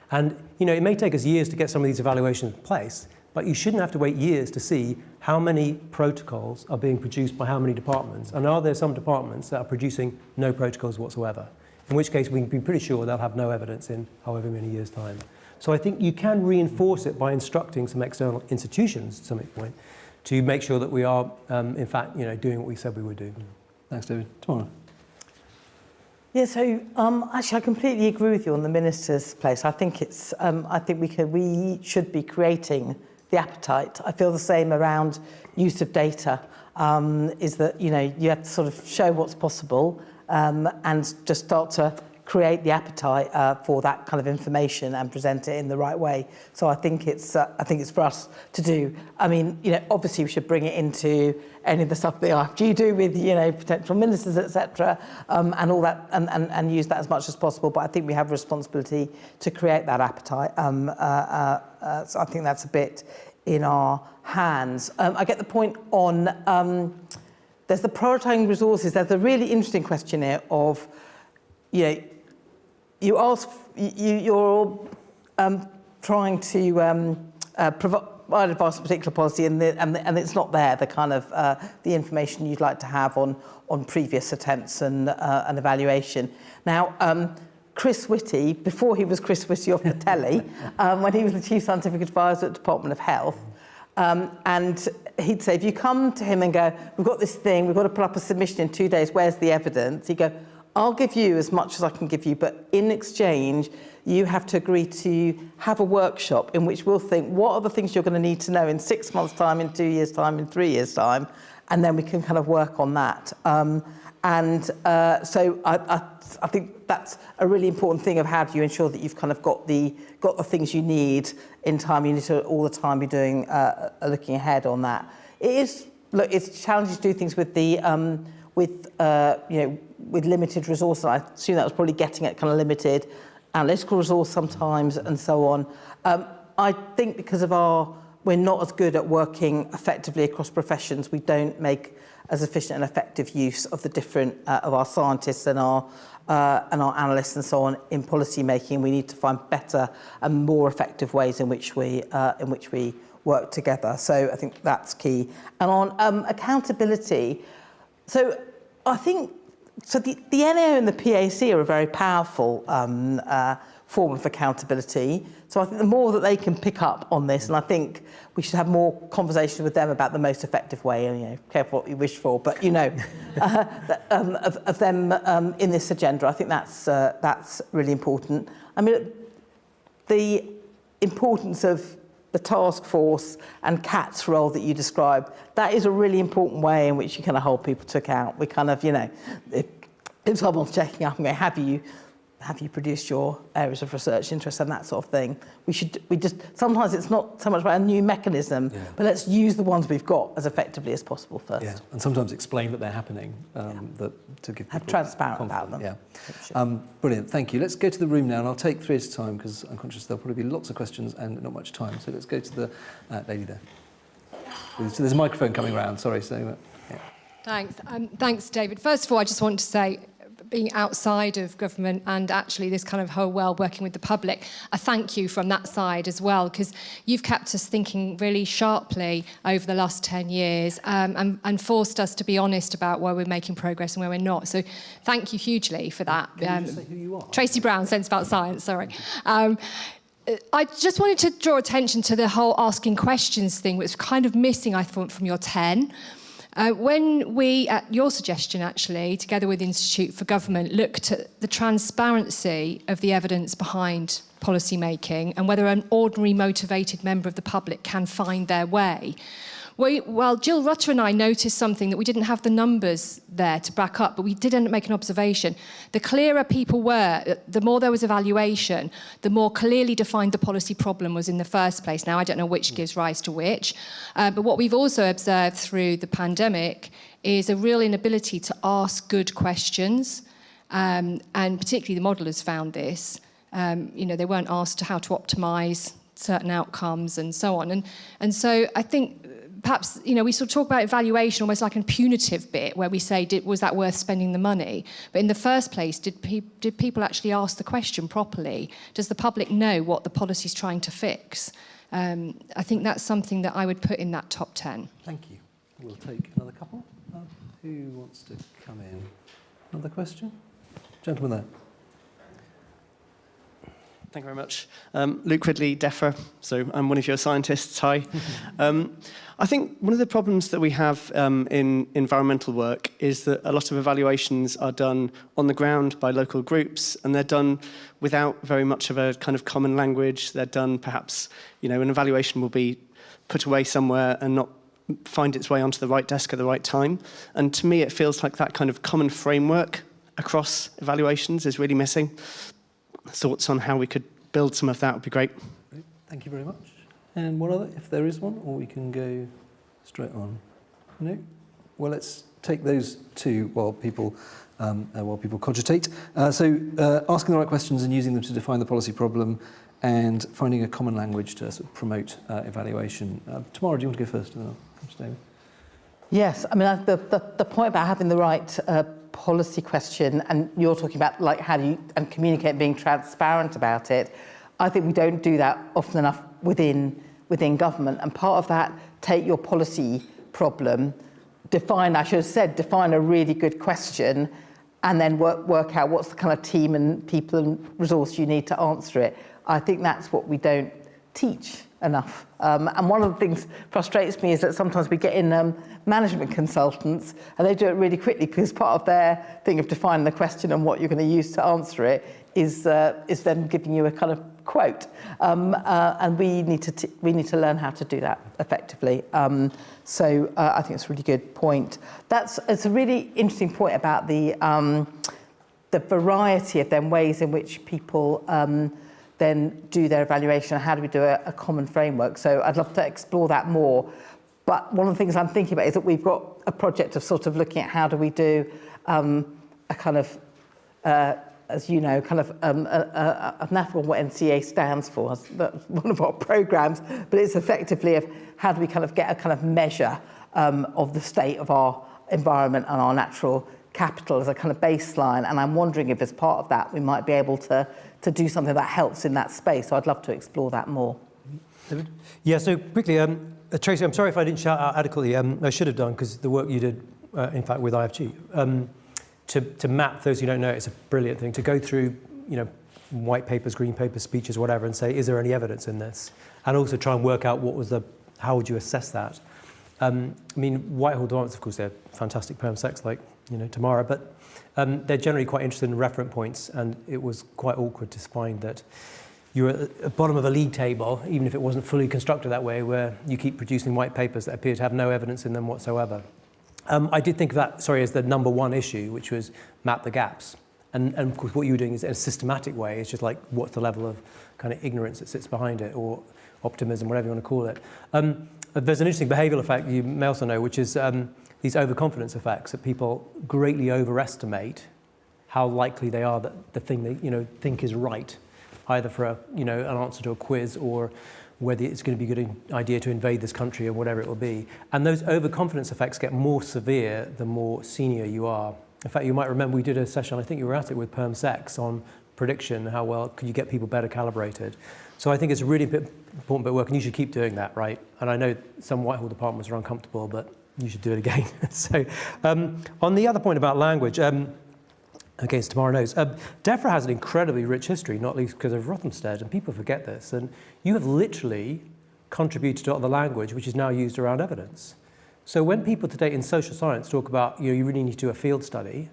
Speaker 2: And it may take us years to get some of these evaluations in place, but you shouldn't have to wait years to see how many protocols are being produced by how many departments. And are there some departments that are producing no protocols whatsoever? In which case we can be pretty sure they'll have no evidence in however many years' time. So I think you can reinforce it by instructing some external institutions to some point to make sure that we are, in fact, doing what we said we would do.
Speaker 1: Thanks, David. Tamara.
Speaker 4: Yeah, so actually I completely agree with you on the minister's place. I think it's, we should be creating the appetite. I feel the same around use of data, is that, you have to sort of show what's possible and just start to create the appetite for that kind of information and present it in the right way. So I think it's for us to do. I mean, obviously we should bring it into any of the stuff the IFG do with, potential ministers, etc., and all that, and use that as much as possible. But I think we have a responsibility to create that appetite. So I think that's a bit in our hands. I get the point on there's the prioritising resources. There's a really interesting question here of, you ask, you're trying to provide advice on a particular policy, and it's not there, the kind of the information you'd like to have on previous attempts and evaluation. Now, Chris Whitty, before he was Chris Whitty off the telly, when he was the Chief Scientific Advisor at the Department of Health, and he'd say, if you come to him and go, we've got this thing, we've got to put up a submission in 2 days, where's the evidence? He'd go, I'll give you as much as I can give you, but in exchange, you have to agree to have a workshop in which we'll think, what are the things you're going to need to know in 6 months' time, in 2 years' time, in 3 years' time, and then we can kind of work on that. So I think that's a really important thing of how do you ensure that you've kind of got the things you need in time. You need to all the time be doing looking ahead on that. It's challenging to do things with the with limited resources. I assume that was probably getting at kind of limited analytical resource sometimes and so on. I think because we're not as good at working effectively across professions, we don't make as efficient and effective use of the different of our scientists and our analysts and so on in policy making. We need to find better and more effective ways in which we work together. So I think that's key. And on accountability, so I think the NAO and the PAC are a very powerful form of accountability. So I think the more that they can pick up on this, and I think we should have more conversations with them about the most effective way, and careful what you wish for, but of them in this agenda. I think that's really important. I mean, the importance of the task force and CAT's role that you described, that is a really important way in which you kind of hold people to account. We kind of, if someone's checking up and going, have you produced your areas of research interest and that sort of thing? Sometimes it's not so much about a new mechanism, but let's use the ones we've got as effectively as possible first.
Speaker 1: Yeah, and sometimes explain that they're happening, to give people
Speaker 4: have transparent
Speaker 1: confidence.
Speaker 4: about them.
Speaker 1: Yeah. Brilliant, thank you. Let's go to the room now, and I'll take 3 at a time because I'm conscious there'll probably be lots of questions and not much time. So let's go to the lady there. So there's a microphone coming around, sorry. So, yeah.
Speaker 5: Thanks. Thanks, David. First of all, I just want to say, being outside of government and actually this kind of whole world working with the public, I thank you from that side as well, because you've kept us thinking really sharply over the last 10 years and forced us to be honest about where we're making progress and where we're not. So thank you hugely for that.
Speaker 1: Can you just say who you are?
Speaker 5: Tracy Brown, Sense About Science, sorry. I just wanted to draw attention to the whole asking questions thing, which was kind of missing, I thought, from your 10. When we, at your suggestion actually, together with the Institute for Government, looked at the transparency of the evidence behind policy making and whether an ordinary motivated member of the public can find their way, well, Jill Rutter and I noticed something that we didn't have the numbers there to back up, but we did end up making an observation. The clearer people were, the more there was evaluation, the more clearly defined the policy problem was in the first place. Now, I don't know which gives rise to which, but what we've also observed through the pandemic is a real inability to ask good questions, and particularly the modellers found this. They weren't asked how to optimise certain outcomes and so on. And so I think perhaps, we sort of talk about evaluation almost like a punitive bit where we say, was that worth spending the money? But in the first place, did people actually ask the question properly? Does the public know what the policy's trying to fix? I think that's something that I would put in that top 10.
Speaker 1: Thank you. We'll take another couple. Who wants to come in? Another question? Gentleman there.
Speaker 6: Thank you very much. Luke Ridley, DEFRA, so I'm one of your scientists. Hi. I think one of the problems that we have in environmental work is that a lot of evaluations are done on the ground by local groups, and they're done without very much of a kind of common language. They're done perhaps, an evaluation will be put away somewhere and not find its way onto the right desk at the right time. And to me, it feels like that kind of common framework across evaluations is really missing. Thoughts on how we could build some of that would be great.
Speaker 1: Thank you very much. And one other, if there is one, or we can go straight on. No? Well, let's take those two while people cogitate. So asking the right questions and using them to define the policy problem, and finding a common language to sort of promote evaluation. Tamara, do you want to go first? And then I'll come to David.
Speaker 4: Yes, I mean, the point about having the right policy question, and you're talking about like how do you and communicate, being transparent about it. I think we don't do that often enough within government. And part of that, take your policy problem, define a really good question, and then work out what's the kind of team and people and resource you need to answer it. I think that's what we don't teach enough. And one of the things frustrates me is that sometimes we get in management consultants and they do it really quickly because part of their thing of defining the question and what you're going to use to answer it is them giving you a kind of quote. And we need to learn how to do that effectively. So I think it's a really good point. It's a really interesting point about the variety of then ways in which people then do their evaluation, and how do we do a common framework. So I'd love to explore that more. But one of the things I'm thinking about is that we've got a project of sort of looking at how do we do a kind of, as you know, kind of I've never forgotten what NCA stands for. That's one of our programmes, but it's effectively of how do we kind of get a kind of measure of the state of our environment and our natural capital as a kind of baseline. And I'm wondering if as part of that we might be able to do something that helps in that space. So I'd love to explore that more.
Speaker 2: David? Yeah, so quickly, Tracy, I'm sorry if I didn't shout out adequately. I should have done, because the work you did, in fact, with IFG, to map, those who don't know, it's a brilliant thing, to go through, white papers, green papers, speeches, whatever, and say, is there any evidence in this? And also try and work out how would you assess that? Whitehall Departments, of course, they're fantastic perm sex, like, Tamara, but they're generally quite interested in reference points, and it was quite awkward to find that you're at the bottom of a league table, even if it wasn't fully constructed that way, where you keep producing white papers that appear to have no evidence in them whatsoever. I did think of that, as the number one issue, which was map the gaps. And of course, what you were doing is in a systematic way. It's just like, what's the level of kind of ignorance that sits behind it, or optimism, whatever you want to call it. There's an interesting behavioural effect you may also know, which is these overconfidence effects, that people greatly overestimate how likely they are that the thing they think is right, either for an answer to a quiz, or whether it's going to be a good idea to invade this country, or whatever it will be. And those overconfidence effects get more severe the more senior you are. In fact, you might remember we did a session, I think you were at it, with Perm Sex on prediction, how well could you get people better calibrated. So I think it's a really important bit of work, and you should keep doing that, right? And I know some Whitehall departments are uncomfortable, but you should do it again. So on the other point about language, against Tamara knows, DEFRA has an incredibly rich history, not least because of Rothamsted, and people forget this. And you have literally contributed to the language which is now used around evidence. So when people today in social science talk about, you really need to do a field study,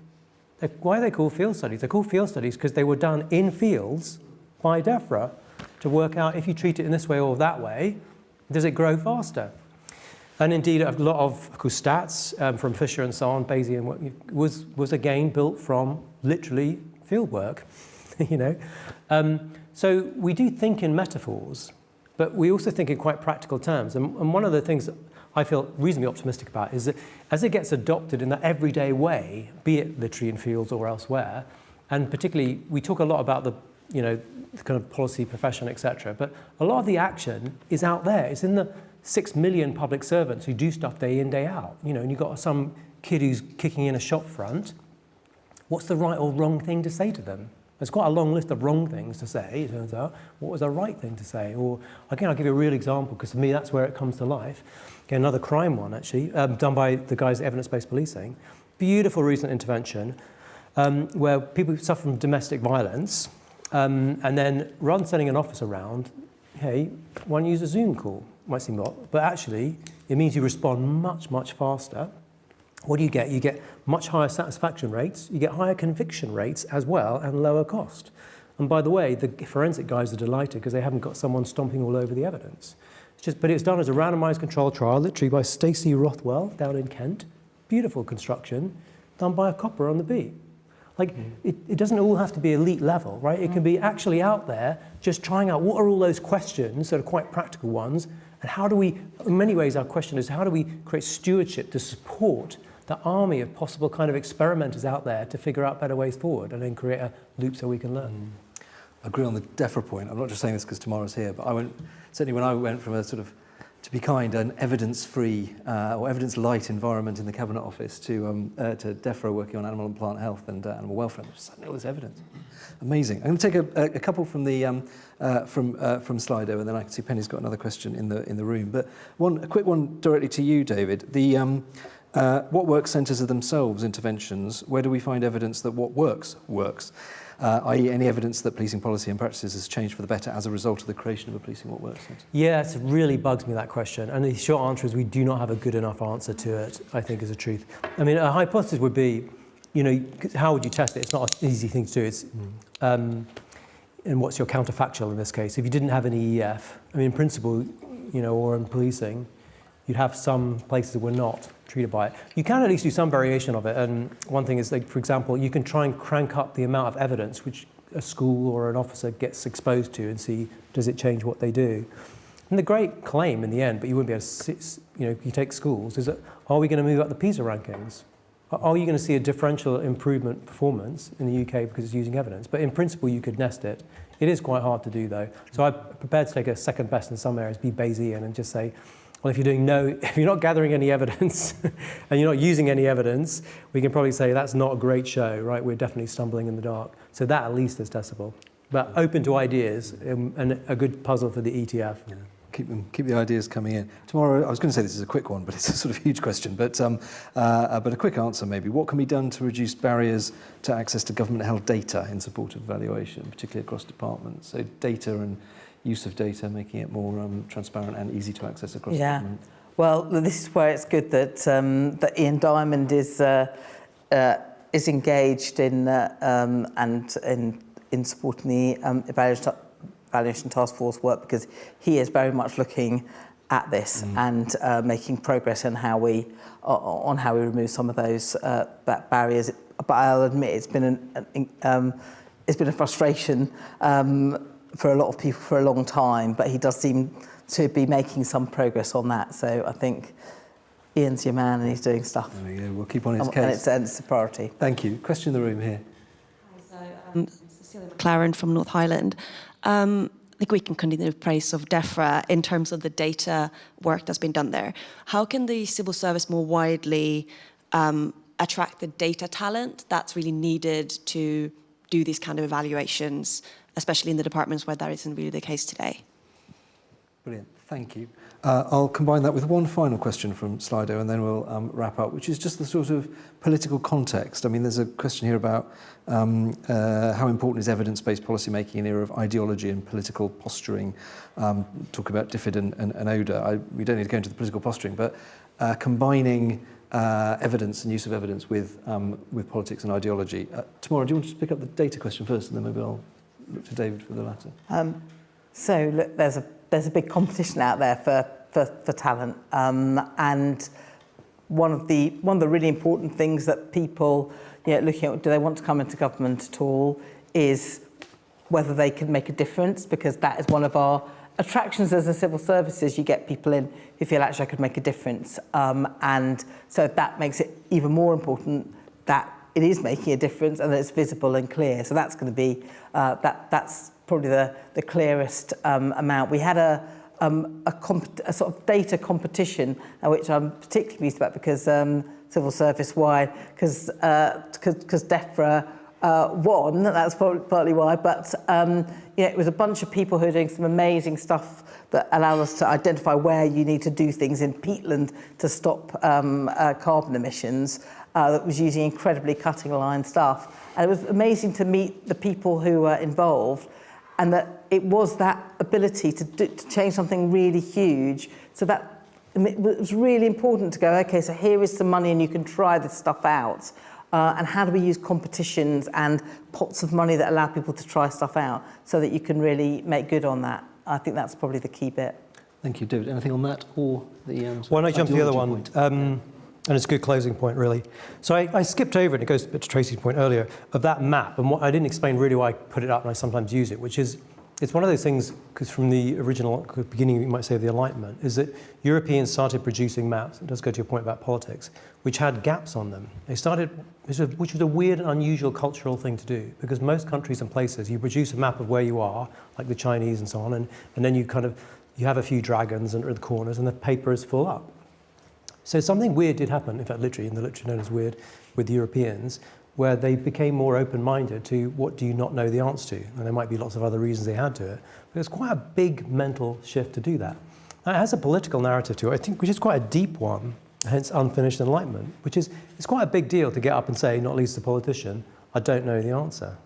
Speaker 2: why are they called field studies? They're called field studies because they were done in fields by DEFRA to work out if you treat it in this way or that way, does it grow faster? And indeed, a lot of course, stats from Fisher and so on, Bayesian, was again built from literally field work, So we do think in metaphors, but we also think in quite practical terms. And one of the things I feel reasonably optimistic about is that as it gets adopted in that everyday way, be it literally in fields or elsewhere, and particularly we talk a lot about the kind of policy profession, etc. But a lot of the action is out there. It's in the 6 million public servants who do stuff day in, day out. And you've got some kid who's kicking in a shop front. What's the right or wrong thing to say to them? There's quite a long list of wrong things to say, it turns out. What was the right thing to say? Or, again, I'll give you a real example, because to me that's where it comes to life. Again, another crime one, actually, done by the guys at Evidence-Based Policing. Beautiful recent intervention where people suffer from domestic violence, and then rather than sending an officer around, hey, why don't you use a Zoom call? Might seem odd, but actually it means you respond much, much faster. What do you get? You get much higher satisfaction rates, you get higher conviction rates as well, and lower cost. And by the way, the forensic guys are delighted because they haven't got someone stomping all over the evidence. But it's done as a randomised controlled trial, literally by Stacey Rothwell down in Kent. Beautiful construction, done by a copper on the beat. Like, it doesn't all have to be elite level, right? It can be actually out there, just trying out what are all those questions that are quite practical ones, and how do we, in many ways our question is, how do we create stewardship to support the army of possible kind of experimenters out there to figure out better ways forward and then create a loop so we can learn.
Speaker 1: I agree on the DEFRA point. I'm not just saying this because Tamara's here, but certainly when I went from a sort of, to be kind, an evidence-free or evidence-light environment in the Cabinet Office to DEFRA working on animal and plant health and animal welfare, there's suddenly all this evidence. Amazing. I'm going to take a couple from the from Slido, and then I can see Penny's got another question in the room. But a quick one directly to you, David. The what works centres are themselves interventions. Where do we find evidence that what works? I.e. any evidence that policing policy and practices has changed for the better as a result of the creation of a Policing What Works centre?
Speaker 2: Yes, it really bugs me, that question. And the short answer is we do not have a good enough answer to it, I think, is the truth. I mean, a hypothesis would be, how would you test it? It's not an easy thing to do. It's, and what's your counterfactual in this case? If you didn't have any EF, I mean, in principle, or in policing, you'd have some places that were not treated by it. You can at least do some variation of it. And one thing is, like, for example, you can try and crank up the amount of evidence which a school or an officer gets exposed to and see, does it change what they do? And the great claim in the end, but you wouldn't be able to, if you take schools, is that, are we going to move up the PISA rankings? Are you going to see a differential improvement performance in the UK because it's using evidence? But in principle, you could nest it. It is quite hard to do, though. So I'm prepared to take a second best in some areas, be Bayesian, and just say, well, if you're not gathering any evidence and you're not using any evidence, we can probably say that's not a great show, right? We're definitely stumbling in the dark. So that at least is testable. But open to ideas and a good puzzle for the ETF.
Speaker 1: Yeah. Keep the ideas coming in. Tomorrow, I was going to say this is a quick one, but it's a sort of huge question. But a quick answer maybe. What can be done to reduce barriers to access to government-held data in support of evaluation, particularly across departments? So data and use of data, making it more transparent and easy to access across government.
Speaker 4: Well, this is where it's good that that Ian Diamond is engaged in and in supporting the evaluation task force work, because he is very much looking at this and making progress on how we remove some of those barriers. But I'll admit it's been a frustration for a lot of people for a long time. But he does seem to be making some progress on that. So I think Ian's your man, and he's doing stuff.
Speaker 1: There we go. We'll keep on his case.
Speaker 4: And it's a priority.
Speaker 1: Thank you. Question in the room here.
Speaker 7: So, Cecilia McLaren from North Highland. I think we can continue the praise of DEFRA in terms of the data work that's been done there. How can the civil service more widely attract the data talent that's really needed to do these kind of evaluations, especially in the departments where that isn't really the case today?
Speaker 1: Brilliant. Thank you. I'll combine that with one final question from Slido, and then we'll wrap up, which is just the sort of political context. I mean, there's a question here about how important is evidence-based policy making in an era of ideology and political posturing. Talk about DFID and ODA. We don't need to go into the political posturing, but combining evidence and use of evidence with politics and ideology. Tamara, do you want to just pick up the data question first, and then maybe I'll look to David for the latter?
Speaker 4: So look, there's a big competition out there for talent, and one of the really important things that people looking at, do they want to come into government at all, is whether they can make a difference, because that is one of our attractions as a civil services. You get people in who feel actually I could make a difference, and so that makes it even more important that it is making a difference and that it's visible and clear. So that's going to be that's probably the clearest amount. We had a sort of data competition, which I'm particularly pleased about, because civil service wide, because DEFRA won. That's partly why. But it was a bunch of people who are doing some amazing stuff that allow us to identify where you need to do things in peatland to stop carbon emissions. That was using incredibly cutting-line stuff. And it was amazing to meet the people who were involved, and that it was that ability to change something really huge. So that it was really important to go, okay, so here is some money and you can try this stuff out. And how do we use competitions and pots of money that allow people to try stuff out so that you can really make good on that? I think that's probably the key bit.
Speaker 1: Thank you, David. Anything on that, or the
Speaker 2: Why don't I jump to the other one? And it's a good closing point, really. So I skipped over, and it goes a bit to Tracy's point earlier, of that map. And what I didn't explain really why I put it up, and I sometimes use it, which is, it's one of those things, because from the original beginning, you might say, of the Enlightenment, is that Europeans started producing maps, it does go to your point about politics, which had gaps on them. They started, which was a weird and unusual cultural thing to do, because most countries and places, you produce a map of where you are, like the Chinese and so on, and then you have a few dragons under the corners, and the paper is full up. So something weird did happen, in fact, literally, in the literature known as weird, with the Europeans, where they became more open-minded to what do you not know the answer to. And there might be lots of other reasons they had to it. But it's quite a big mental shift to do that. Now, it has a political narrative to it, I think, which is quite a deep one, hence unfinished enlightenment, which is, it's quite a big deal to get up and say, not least the politician, I don't know the answer.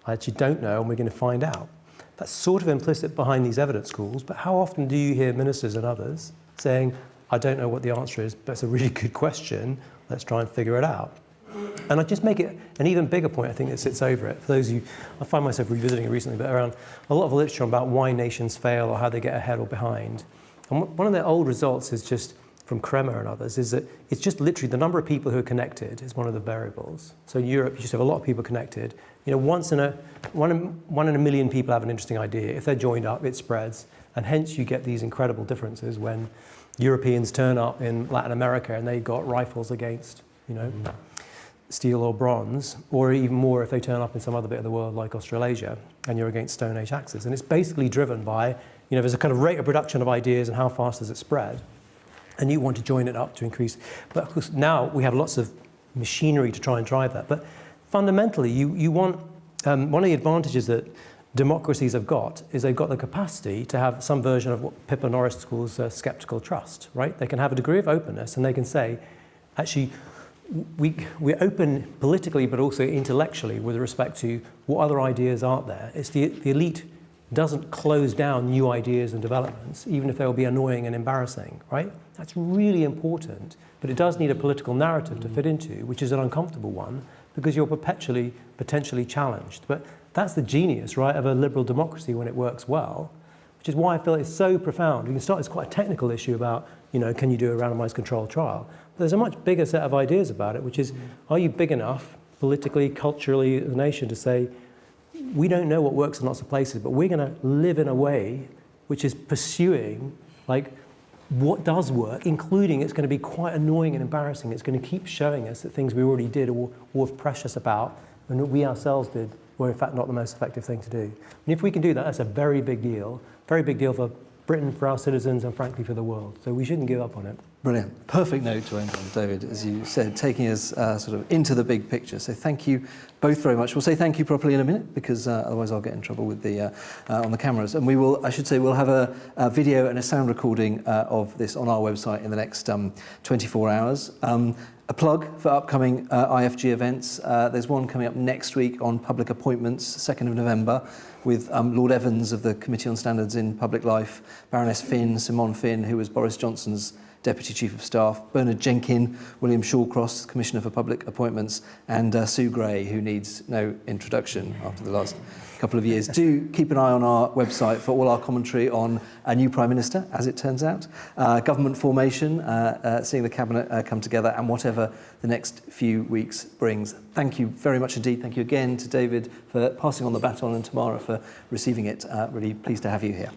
Speaker 2: I actually don't know, and we're going to find out. That's sort of implicit behind these evidence schools, but how often do you hear ministers and others saying, I don't know what the answer is, but it's a really good question, let's try and figure it out. And I just make it an even bigger point, I think, that sits over it. For those of you, I find myself revisiting it recently, but around a lot of literature about why nations fail or how they get ahead or behind. And one of the old results is just from Kremer and others, is that it's just literally the number of people who are connected is one of the variables. So in Europe, you just have a lot of people connected. You know, one in a million people have an interesting idea. If they're joined up, it spreads. And hence you get these incredible differences when Europeans turn up in Latin America and they've got rifles against, you know, steel or bronze, or even more if they turn up in some other bit of the world like Australasia and you're against Stone Age axes. And it's basically driven by, you know, there's a kind of rate of production of ideas and how fast does it spread. And you want to join it up to increase. But of course now we have lots of machinery to try and drive that. But fundamentally you want, one of the advantages that democracies have got is they've got the capacity to have some version of what Pippa Norris calls skeptical trust, right? They can have a degree of openness and they can say, actually, we're open politically but also intellectually with respect to what other ideas aren't there. It's the elite doesn't close down new ideas and developments, even if they'll be annoying and embarrassing, right? That's really important, but it does need a political narrative to fit into, which is an uncomfortable one, because you're perpetually, potentially challenged. But that's the genius, right, of a liberal democracy when it works well, which is why I feel it's so profound. You can start as quite a technical issue about, you know, can you do a randomized controlled trial? But there's a much bigger set of ideas about it, which is, are you big enough, politically, culturally, as a nation, to say, we don't know what works in lots of places, but we're going to live in a way which is pursuing, like, what does work, including it's going to be quite annoying and embarrassing. It's going to keep showing us that things we already did or were precious about and that we ourselves did were in fact not the most effective thing to do. And if we can do that, that's a very big deal for Britain, for our citizens, and frankly for the world. So we shouldn't give up on it.
Speaker 1: Brilliant. Perfect note to end on, David, as you said, taking us sort of into the big picture. So thank you both very much. We'll say thank you properly in a minute, because otherwise I'll get in trouble with the on the cameras. And we will, I should say, we'll have a video and a sound recording of this on our website in the next 24 hours. A plug for upcoming IFG events. There's one coming up next week on public appointments, 2nd of November, with Lord Evans of the Committee on Standards in Public Life, Baroness Finn, Simone Finn, who was Boris Johnson's Deputy Chief of Staff, Bernard Jenkin, William Shawcross, Commissioner for Public Appointments, and Sue Gray, who needs no introduction after the last couple of years. Do keep an eye on our website for all our commentary on a new Prime Minister, as it turns out, government formation, seeing the Cabinet come together, and whatever the next few weeks brings. Thank you very much indeed. Thank you again to David for passing on the baton and Tamara for receiving it. Really pleased to have you here.